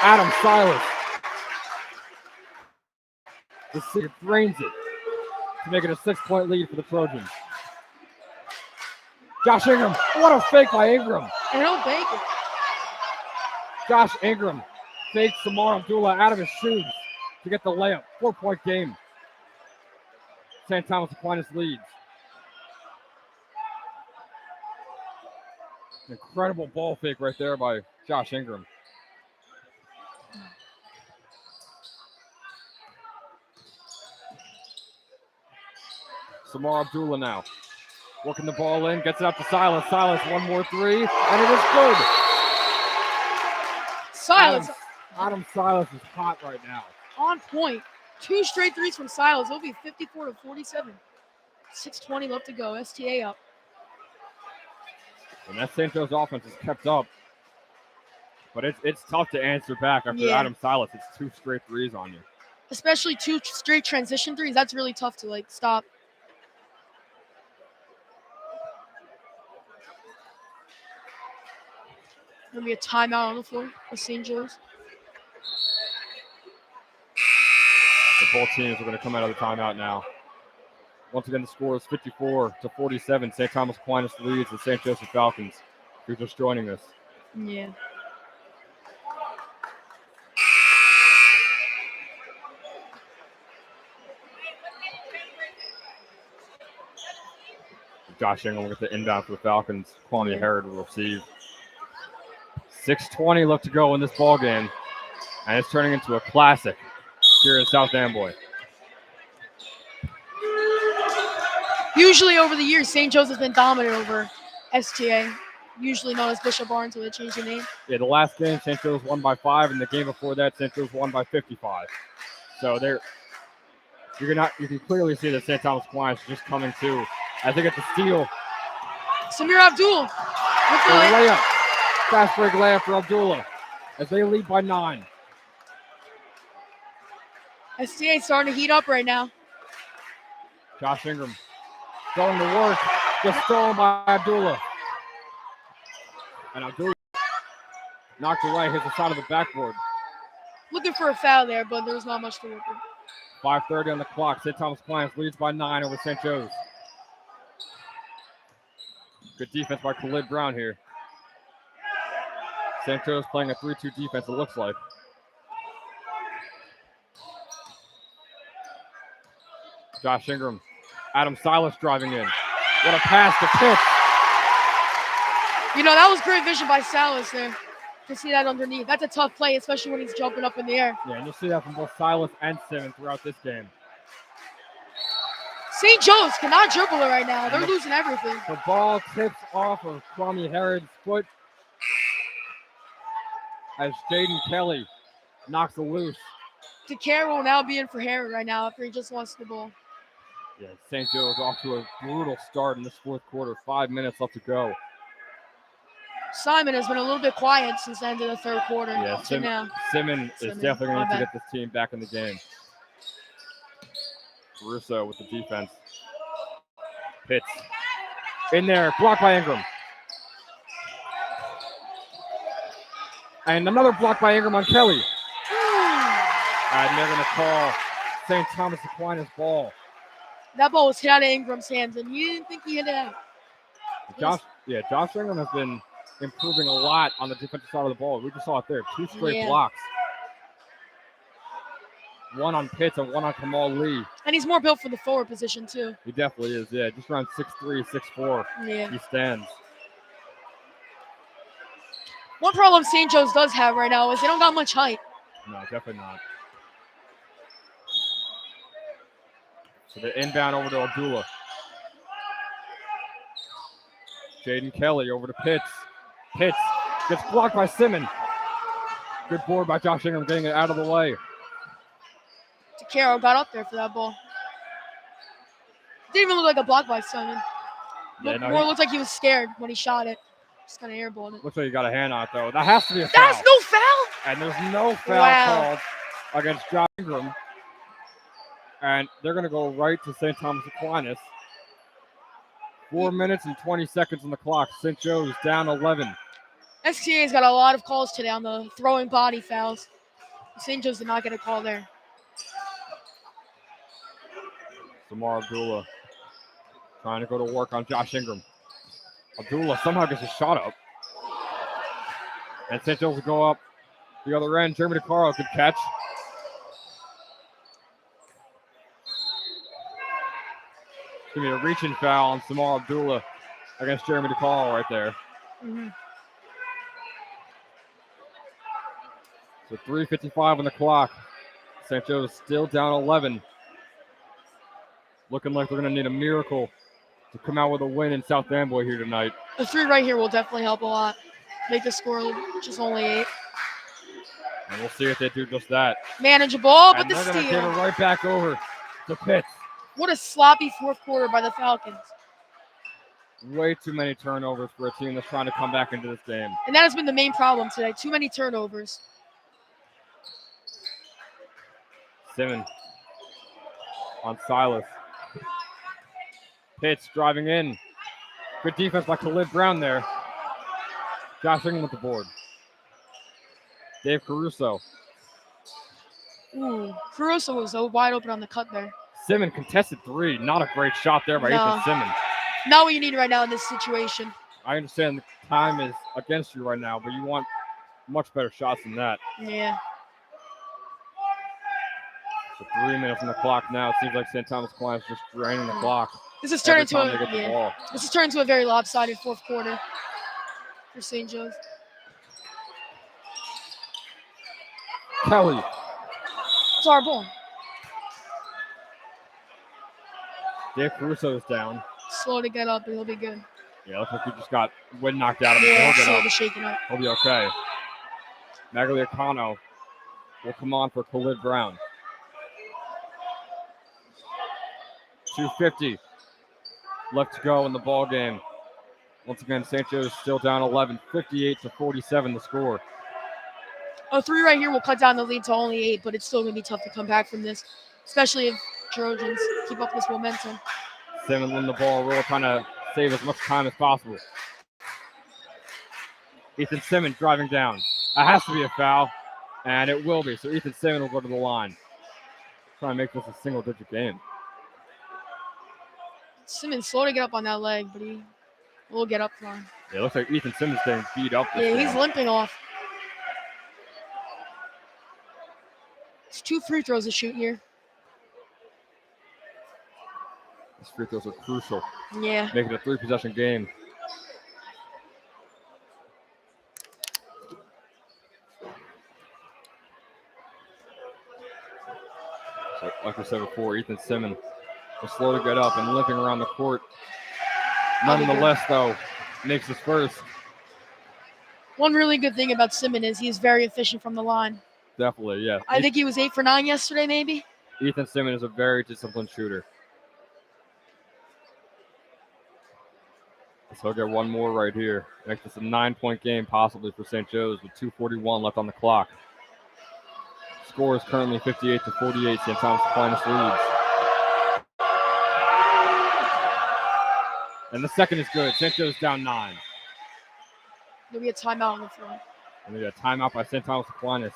Adam Silas. The City drains it to make it a 6-point lead for the Trojans. Josh Ingram. What a fake by Ingram. And he'll bake it. Josh Ingram fakes Samar Abdullah out of his shoes to get the layup. 4-point game. St. Thomas Aquinas leads. Incredible ball fake right there by Josh Ingram. Samar Abdullah now. Working the ball in, gets it up to Silas. Silas, one more three, and it is good. Silas Adam Silas is hot right now. on point. 2 straight threes from Silas. It'll be 54-47. 6:20 left to go. STA up. And that St. Joe's offense is kept up. But it's tough to answer back after Yeah. Adam Silas. It's 2 straight threes on you. Especially 2 straight transition threes. That's really tough to stop. Gonna be a timeout on the floor for St. Joe's. So both teams are going to come out of the timeout now. Once again, the score is 54-47. St. Thomas Aquinas leads the St. Joseph Falcons. If you're just joining us. Yeah. Josh Ingram will get the inbound for the Falcons. Kwame Yeah. Herod will receive. 6:20 left to go in this ball game, and it's turning into a classic here in South Amboy. Usually over the years, St. Joe's has been dominant over STA, usually known as Bishop Bar until they changed the name. Yeah, the last game, St. Joe's won by 5, and the game before that, St. Joe's won by 55. So you can clearly see that St. Thomas Aquinas is just coming to. I think it's a steal. Samir Abdul with The the layup, fast break layup for Abdullah as they lead by 9. STA starting to heat up right now. Josh Ingram going to work, just stolen by Abdullah. And Abdullah knocked away, hits the side of the backboard. Looking for a foul there, but there was not much to work with. 5:30 on the clock. St. Thomas Aquinas leads by 9 over St. Joe's. Good defense by Khalid Brown here. St. Joe's playing a 3-2 defense, it looks like. Josh Ingram. Adam Silas driving in. What a pass to Pitts. That was great vision by Salas there. To see that underneath. That's a tough play, especially when he's jumping up in the air. Yeah, and you'll see that from both Silas and Simmons throughout this game. St. Joe's cannot dribble it right now. They're losing everything. The ball tips off of Kwame Herod's foot as Jaden Kelly knocks it loose. DeCare will now be in for Herod right now after he just lost the ball. Yeah, St. Joe is off to a brutal start in this fourth quarter. 5 minutes left to go. Simon has been a little bit quiet since the end of the third quarter. Yeah, Simmons is definitely going to need to get this team back in the game. Russo with the defense. Pitts in there, blocked by Ingram. And another block by Ingram on Kelly. And they're going to call St. Thomas Aquinas ball. That ball was hit out of Ingram's hands, and he didn't think he hit it out. Josh Ingram has been improving a lot on the defensive side of the ball. We just saw it there. 2 straight blocks. One on Pitts and one on Kamal Lee. And he's more built for the forward position, too. He definitely is, yeah. Just around 6'3", 6'4". Yeah. He stands. One problem St. Joe's does have right now is they don't got much height. No, definitely not. So the inbound over to Abdullah. Jaden Kelly over to Pitts. Pitts gets blocked by Simmons. Good board by Josh Ingram getting it out of the way. DeCaro got up there for that ball. Didn't even look like a block by Simon. Looked like he was scared when he shot it. Just kind of airballed it. Looks like he got a hand on it, though. That has to be a foul. That's no foul? And there's no foul called against Josh Ingram And they're going to go right to St. Thomas Aquinas. 4 minutes and 20 seconds on the clock. St. Joe's down 11. STA's got a lot of calls today on the throwing body fouls. St. Joe's did not get a call there. Samar Abdullah trying to go to work on Josh Ingram. Abdullah somehow gets his shot up. And St. Joe's will go up the other end. Jeremy DeCaro, good catch. It's going to be a reaching foul on Samar Abdullah against Jeremy DeCaro right there. Mm-hmm. So 3:55 on the clock. St. Joe's still down 11. Looking like they're going to need a miracle to come out with a win in South Amboy here tonight. The 3 right here will definitely help a lot. Make the score just only 8. And we'll see if they do just that. Manageable, but And the they're going to give it steal. right back over to Pitts. What a sloppy fourth quarter by the Falcons. Way too many turnovers for a team that's trying to come back into this game. And that has been the main problem today. Too many turnovers. Simmons on Silas. Pitts driving in. Good defense by Khalid Brown there. Josh Ingram with the board. Dave Caruso. Ooh, Caruso was so wide open on the cut there. Simmons contested 3. Not a great shot there by No. Ethan Simmons. Not what you need right now in this situation. I understand the time is against you right now, but you want much better shots than that. Yeah. So 3 minutes on the clock now. It seems like St. Thomas Aquinas just draining the clock. This is turning every into time they get the ball. This is turning into a very lopsided fourth quarter for St. Joe's. Kelly. It's our ball. Dave Caruso is down. Slow to get up, but he'll be good. Yeah, looks like he just got wind knocked out of him. Yeah, He'll slow get to up. shaking up. He'll be okay. Magliacano will come on for Khalid Brown. 2:50 left to go in the ball game. Once again, St. Joe's still down 11, 58-47 the score. A 3 right here will cut down the lead to only 8, but it's still going to be tough to come back from this, especially if Trojans keep up this momentum. Simmons on the ball roll, trying to save as much time as possible. Ethan Simmons driving down. That has to be a foul, and it will be. So Ethan Simmons will go to the line. Trying to make this a single-digit game. Simmons slow to get up on that leg, but he will get up for him. Yeah, it looks like Ethan Simmons getting beat up. Yeah, he's limping off. It's 2 free throws to shoot here. These free throws are crucial. Yeah. Make it a 3-possession game. So, like we said before, Ethan Simmons was slow to get up and limping around the court. Nonetheless, though, makes his first. One really good thing about Simmons is he's very efficient from the line. Definitely, yeah. I think he was 8 for 9 yesterday, maybe. Ethan Simmons is a very disciplined shooter. So he'll get one more right here. Makes this a 9-point game possibly for St. Joe's with 2:41 left on the clock. Score is currently 58-48. St. Thomas Aquinas leads. And the second is good. St. Joe's down 9. There'll be a timeout on the floor. And we got a timeout by St. Thomas Aquinas.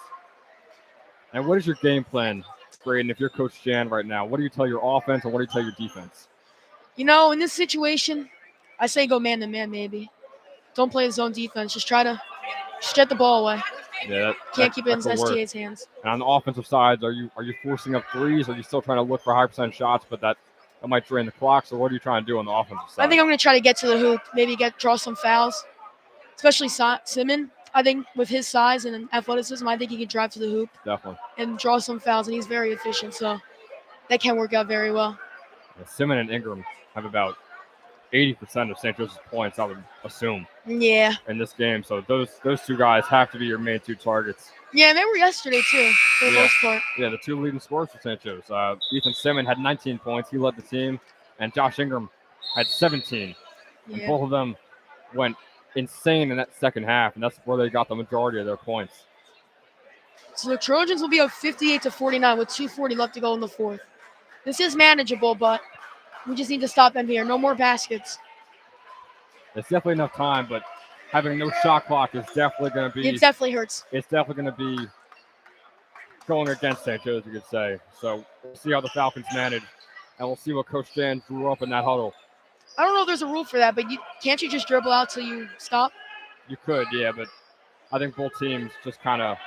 And what is your game plan, Braden, if you're Coach Jan right now? What do you tell your offense and what do you tell your defense? You know, in this situation, I say go man-to-man maybe. Don't play zone defense. Just try to get the ball away. Yeah, Can't keep it in that could work. STA's hands. And on the offensive side, are you forcing up threes? Are you still trying to look for high percent shots, but that might drain the clock? So what are you trying to do on the offensive side? I think I'm going to try to get to the hoop, maybe draw some fouls, especially Simmons. I think with his size and athleticism, I think he can drive to the hoop. Definitely. And draw some fouls, and he's very efficient, so that can work out very well. Yeah, Simmons and Ingram have about 80% of St. Joseph's points, I would assume, Yeah. in this game. So those 2 guys have to be your main 2 targets. Yeah, and they were yesterday, too, for the most part. Yeah, the 2 leading scorers for St. Joe's. Ethan Simmons had 19 points. He led the team. And Josh Ingram had 17. And Yeah. both of them went insane in that second half, and that's where they got the majority of their points. So the Trojans will be up 58-49 with 2:40 left to go in the fourth. This is manageable, but we just need to stop them here. No more baskets. There's definitely enough time, but having no shot clock is definitely going to be. It definitely hurts. It's definitely going to be going against St. Joe's, you could say. So we'll see how the Falcons manage, and we'll see what Coach Jan drew up in that huddle. I don't know if there's a rule for that, but can't you just dribble out till you stop? You could, yeah, but I think both teams just kind of,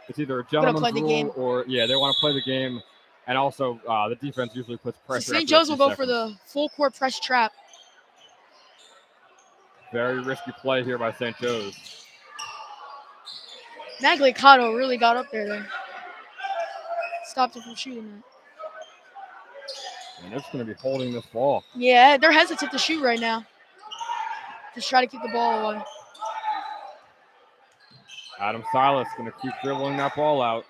it's either a play the gentleman's game. rule or, yeah, they want to play the game, and also the defense usually puts pressure. So St. Joe's will go for the full court press trap. Very risky play here by St. Joe's. Magliacano really got up there. Stopped him from shooting that. And they're just going to be holding this ball. Yeah, they're hesitant to shoot right now. Just try to keep the ball away. Adam Silas going to keep dribbling that ball out.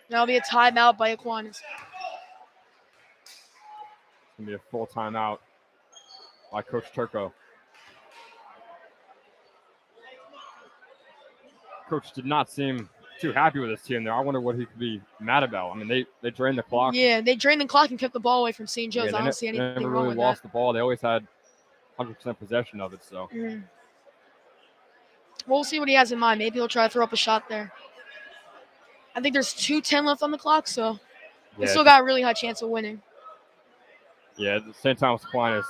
That'll be a timeout by Aquinas. It's going to be a full timeout by Coach Turco. Coach did not seem too happy with his team there. I wonder what he could be mad about. I mean, they drained the clock. Yeah, they drained the clock and kept the ball away from St. Joe's. I don't see anything they never wrong really with lost that. the ball. They always had 100% possession of it. So We'll see what he has in mind. Maybe he'll try to throw up a shot there. I think there's 2:10 left on the clock, so we still got a really high chance of winning. Yeah, the St. Thomas Aquinas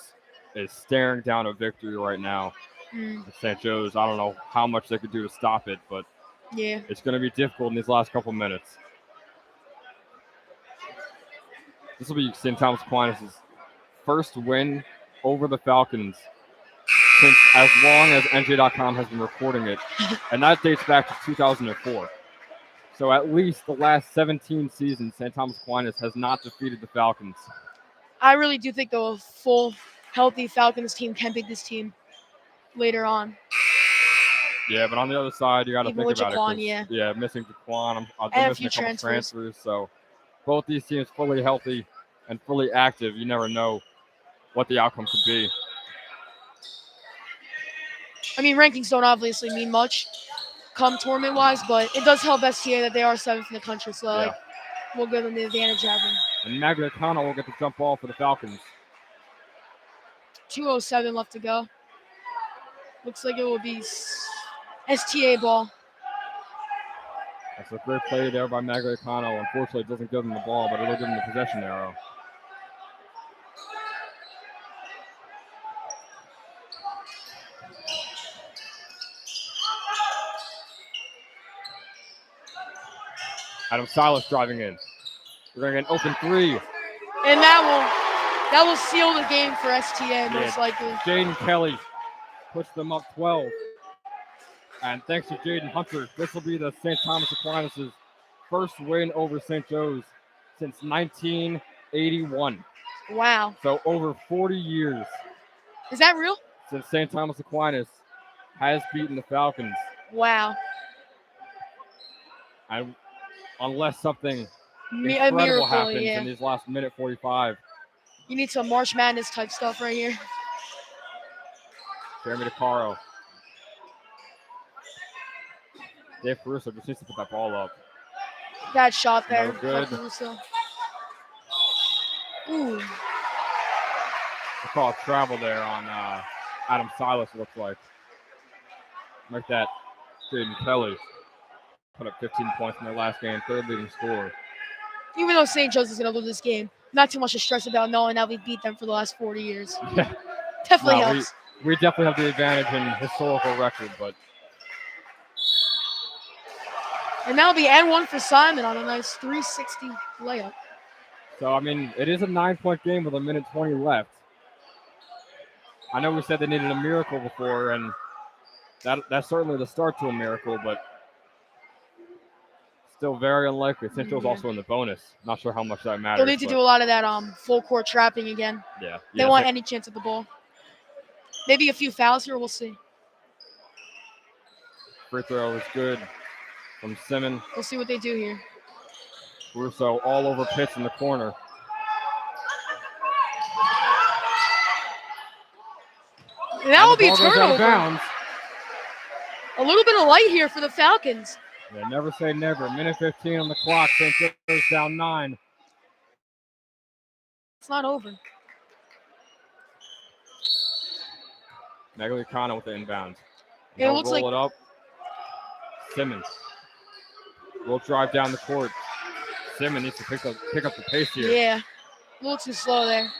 is staring down a victory right now. St. Joe's, I don't know how much they could do to stop it, but yeah, it's going to be difficult in these last couple minutes. This will be St. Thomas Aquinas' first win over the Falcons since as long as NJ.com has been reporting it, and that dates back to 2004. So at least the last 17 seasons, St. Thomas Aquinas has not defeated the Falcons. I really do think the full, healthy Falcons team can beat this team later on. Yeah, but on the other side, you got to Even think with about Jaquan, it. Yeah, missing Jaquan. And They're a missing few a couple transfers. So both these teams fully healthy and fully active. You never know what the outcome could be. I mean, rankings don't obviously mean much come tournament-wise, but it does help STA that they are 7th in the country, so we'll give them the advantage having. And Magliacano will get the jump ball for the Falcons. 2:07 left to go. Looks like it will be STA ball. That's a great play there by Magliacano. Unfortunately, it doesn't give them the ball, but it'll give them the possession arrow. Adam Silas driving in. We're going to get an open three. And that will seal the game for STA most likely. Jaden Kelly puts them up 12. And thanks to Jaden Hunter, this will be the St. Thomas Aquinas' first win over St. Joe's since 1981. Wow. So over 40 years. Is that real? Since St. Thomas Aquinas has beaten the Falcons. Wow. And unless something A incredible miracle, happens yeah. in these last minute 45. You need some March Madness type stuff right here. Jeremy DeCaro. Dave Caruso just needs to put that ball up. Bad shot there. No good. Caruso. Ooh. I call it travel there on Adam Silas, looks like. Like that, Jaden Kelly put up 15 points in their last game, third leading scorer. Even though St. Joe's is going to lose this game, not too much to stress about knowing that we beat them for the last 40 years. Yeah. Definitely helps. We definitely have the advantage in historical record, but. And that'll be N1 for Simon on a nice 360 layup. So, I mean, it is a 9-point game with 1:20 left. I know we said they needed a miracle before, and that's certainly the start to a miracle, but still very unlikely. St. Joe's also in the bonus. Not sure how much that matters. They'll need to do a lot of that full court trapping again. Yeah. They want any chance at the ball. Maybe a few fouls here. We'll see. Free throw is good from Simmons. We'll see what they do here. Russo all over Pitts in the corner. And that will be a ball goes out of turnover. bounds. A little bit of light here for the Falcons. Yeah, never say never. Minute 15 on the clock. St. Joe's down 9. It's not over. Magliacano with the inbound. It He'll looks roll like it up. Simmons will drive down the court. Simmons needs to pick up the pace here. yeah, a little too slow there.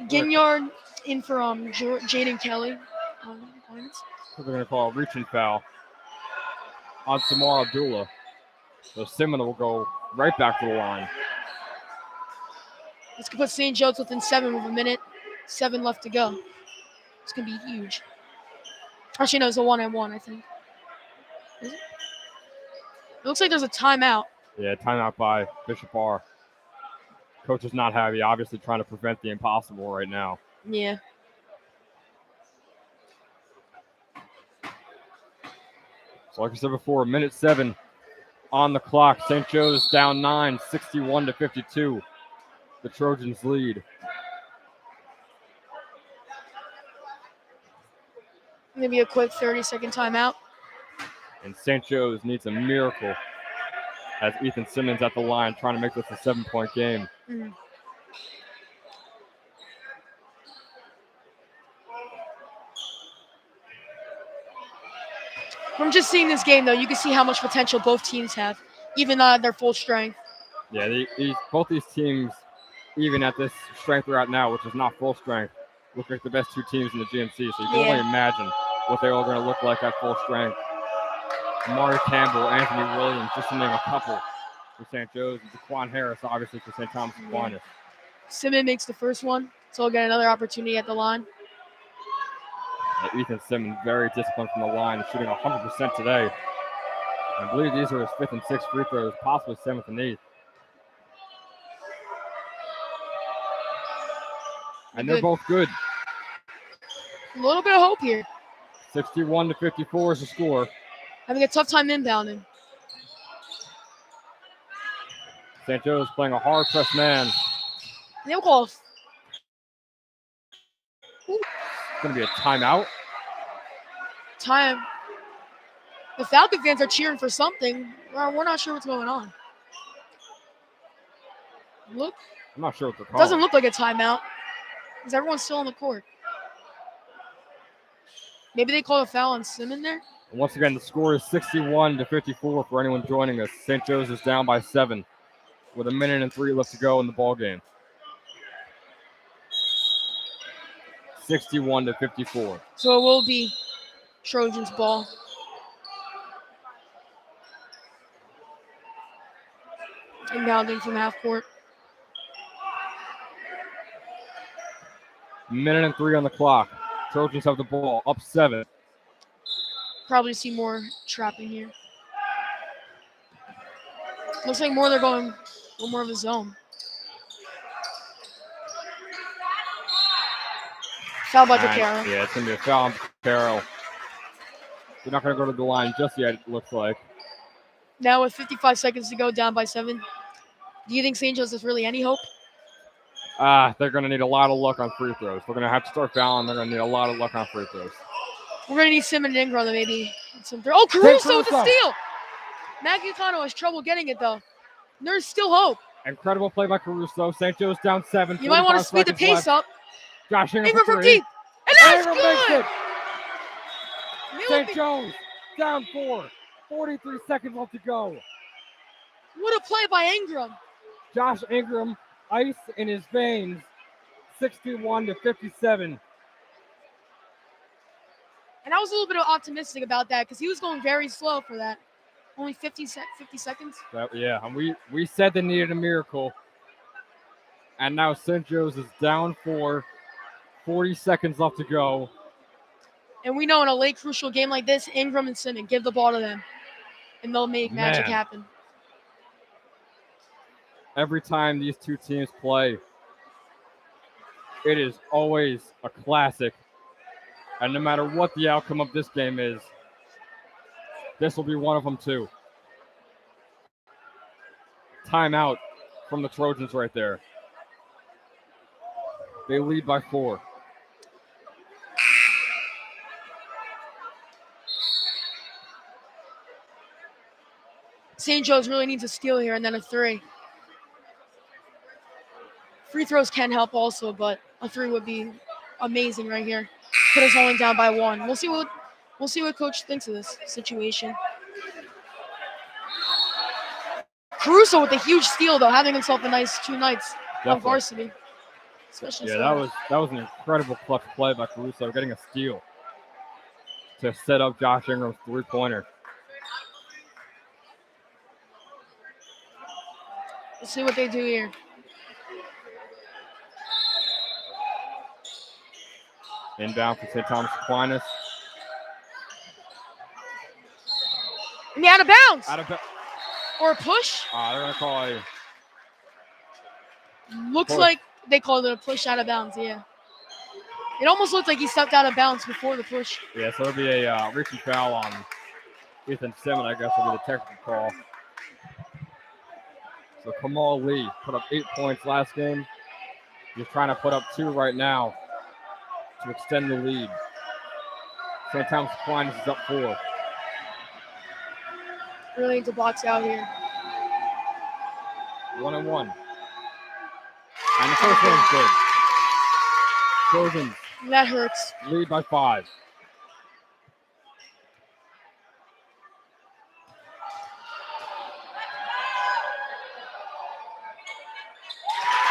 Ginyard in for Jaden Kelly. Points. So they're going to call a reaching foul on Samar Abdullah. So Simmons will go right back to the line. This could put St. Joe's within 7 with a minute. 7 left to go. It's going to be huge. Actually, no, it's a 1-on-1, I think. Is it? It looks like there's a timeout. Yeah, timeout by Bishop R. Coach is not happy, obviously trying to prevent the impossible right now. Yeah. So like I said before, minute 7 on the clock. St. Joe's down 9, 61-52. The Trojans lead. Maybe a quick 30-second timeout. And St. Joe's needs a miracle as Ethan Simmons at the line trying to make this a 7-point game. Mm-hmm. From just seeing this game, though, you can see how much potential both teams have, even at their full strength. Yeah, both these teams, even at this strength they're at now, which is not full strength, look like the best 2 teams in the GMC. So you can only imagine what they're all going to look like at full strength. Amari Campbell, Anthony Williams, just to name a couple for St. Joe's, and Daquan Harris, obviously, for St. Thomas Aquinas. Simmons makes the first one, so he'll get another opportunity at the line. Ethan Simmons, very disciplined from the line, shooting 100% today. I believe these are his 5th and 6th free throws, possibly 7th and 8th. And they're both good. A little bit of hope here. 61-54 is the score. Having a tough time inbounding. St. Joe's playing a hard press man. They'll call. It's going to be a timeout. Time. The Falcon fans are cheering for something. We're not sure what's going on. Look. I'm not sure what they're calling. Doesn't look like a timeout. Because everyone's still on the court. Maybe they called a foul on Simmons there? And once again, the score is 61-54 for anyone joining us. St. Joe's is down by 7 with 1 minute and 3 left to go in the ball game. 61-54. So it will be Trojans ball. Inbounding from half court. 1 minute and 3 on the clock. Trojans have the ball, up 7. Probably see more trapping here. Looks like they're going a little more of a zone. Foul by Vaquero. Yeah, it's going to be a foul on Vaquero. They're not going to go to the line just yet, it looks like. Now with 55 seconds to go, down by 7. Do you think St. Joe's has really any hope? They're going to need a lot of luck on free throws. We're going to have to start fouling. They're going to need a lot of luck on free throws. We're going to need Simmons and Ingram to maybe hit some throw. Oh, Caruso with the steal. Magliacano has trouble getting it, though. There's still hope. Incredible play by Caruso. St. Joe's down 7. You might want to speed the pace up. Josh Ingram from deep. And that's Ingram good. Makes it. St. Joe's down 4. 43 seconds left to go. What a play by Ingram. Josh Ingram, ice in his veins, 61-57. And I was a little bit optimistic about that because he was going very slow for that. Only 50 seconds. Yeah, and we said they needed a miracle. And now St. Joe's is down 4, 40 seconds left to go. And we know in a late crucial game like this, Ingram and Simmons, give the ball to them. And they'll make magic happen. Every time these two teams play, it is always a classic. And no matter what the outcome of this game is, this will be one of them too. Timeout from the Trojans right there. They lead by 4. St. Joe's really needs a steal here and then a 3. Free throws can help also, but a 3 would be amazing right here. Put us only down by 1. We'll see what coach thinks of this situation. Caruso with a huge steal though, having himself a nice 2 nights on varsity. Especially yeah, that was an incredible clutch play by Caruso, getting a steal to set up Josh Ingram's 3-pointer. We'll see what they do here. Inbound for St. Thomas Aquinas. And out of bounds. Out of bounds. Or a push. They're going to call a Looks push. like they called it a push out of bounds, yeah. It almost looked like he stepped out of bounds before the push. Yeah, so it'll be a reaching foul on Ethan Simmons, I guess will be the technical call. So Kamal Lee put up 8 points last game. He's trying to put up 2 right now to extend the lead. St. Thomas Aquinas is up 4. Really need to box out here. 1-1. And the first one's good. Trojans That hurts. lead by 5.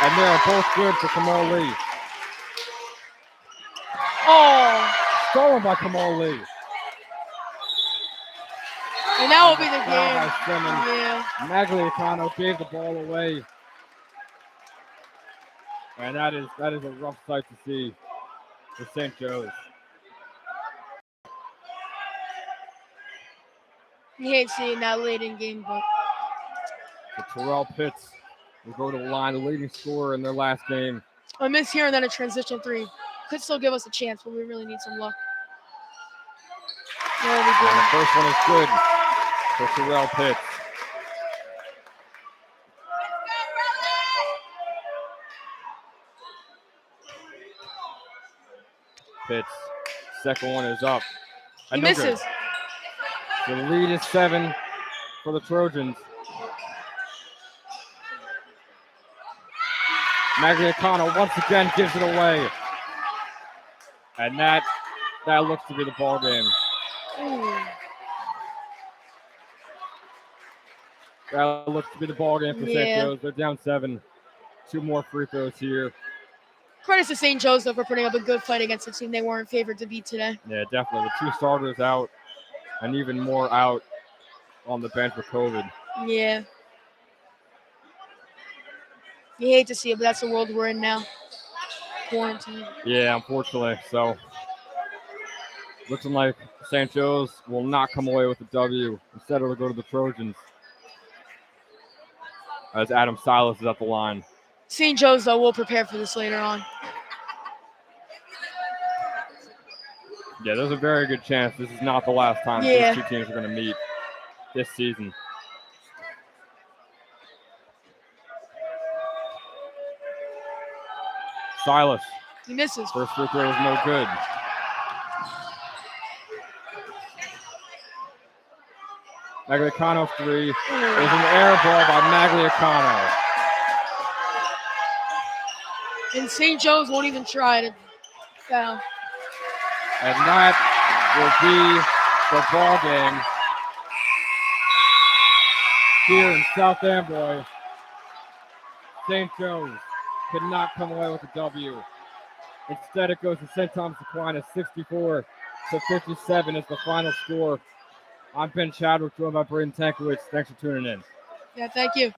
And they are both good for Kamal Lee. Oh, Stolen by Kamal Lee. and that will be the Foul game. by Simmons. Yeah. Magliacano gave the ball away. And that is a rough sight to see for St. Joe's. You hate seeing that late in game, but So Terrell Pitts will go to the line, the leading scorer in their last game. I miss here and then a transition 3. Could still give us a chance, but we really need some luck. There we And the go. first one is good for Terrell Pitts. Pitts, second one is up. He And no good. misses. The lead is 7 for the Trojans. Magliacano once again gives it away. And that looks to be the ball game. Ooh. That looks to be the ball game for St. Yeah. Joe's. They're down 7. 2 more free throws here. Credit to St. Joe's though for putting up a good fight against a team they weren't favored to beat today. Yeah, definitely. The 2 starters out and even more out on the bench for COVID. Yeah. You hate to see it, but that's the world we're in now. Quarantine. Yeah, unfortunately. So, looking like St. Joe's will not come away with the W. Instead, it'll go to the Trojans. As Adam Silas is at the line. St. Joe's, though, will prepare for this later on. Yeah, there's a very good chance this is not the last time Yeah. these 2 teams are going to meet this season. Silas, He misses. first free throw is no good. Magliacano 3. It was an air ball by Magliacano. And St. Joe's won't even try to foul. And that will be the ball game here in South Amboy. St. Joe's could not come away with a W. Instead, it goes to St. Thomas Aquinas, 64-57 is the final score. I'm Ben Chadwick, joined by Braden Tankowitz. Thanks for tuning in. Yeah, thank you.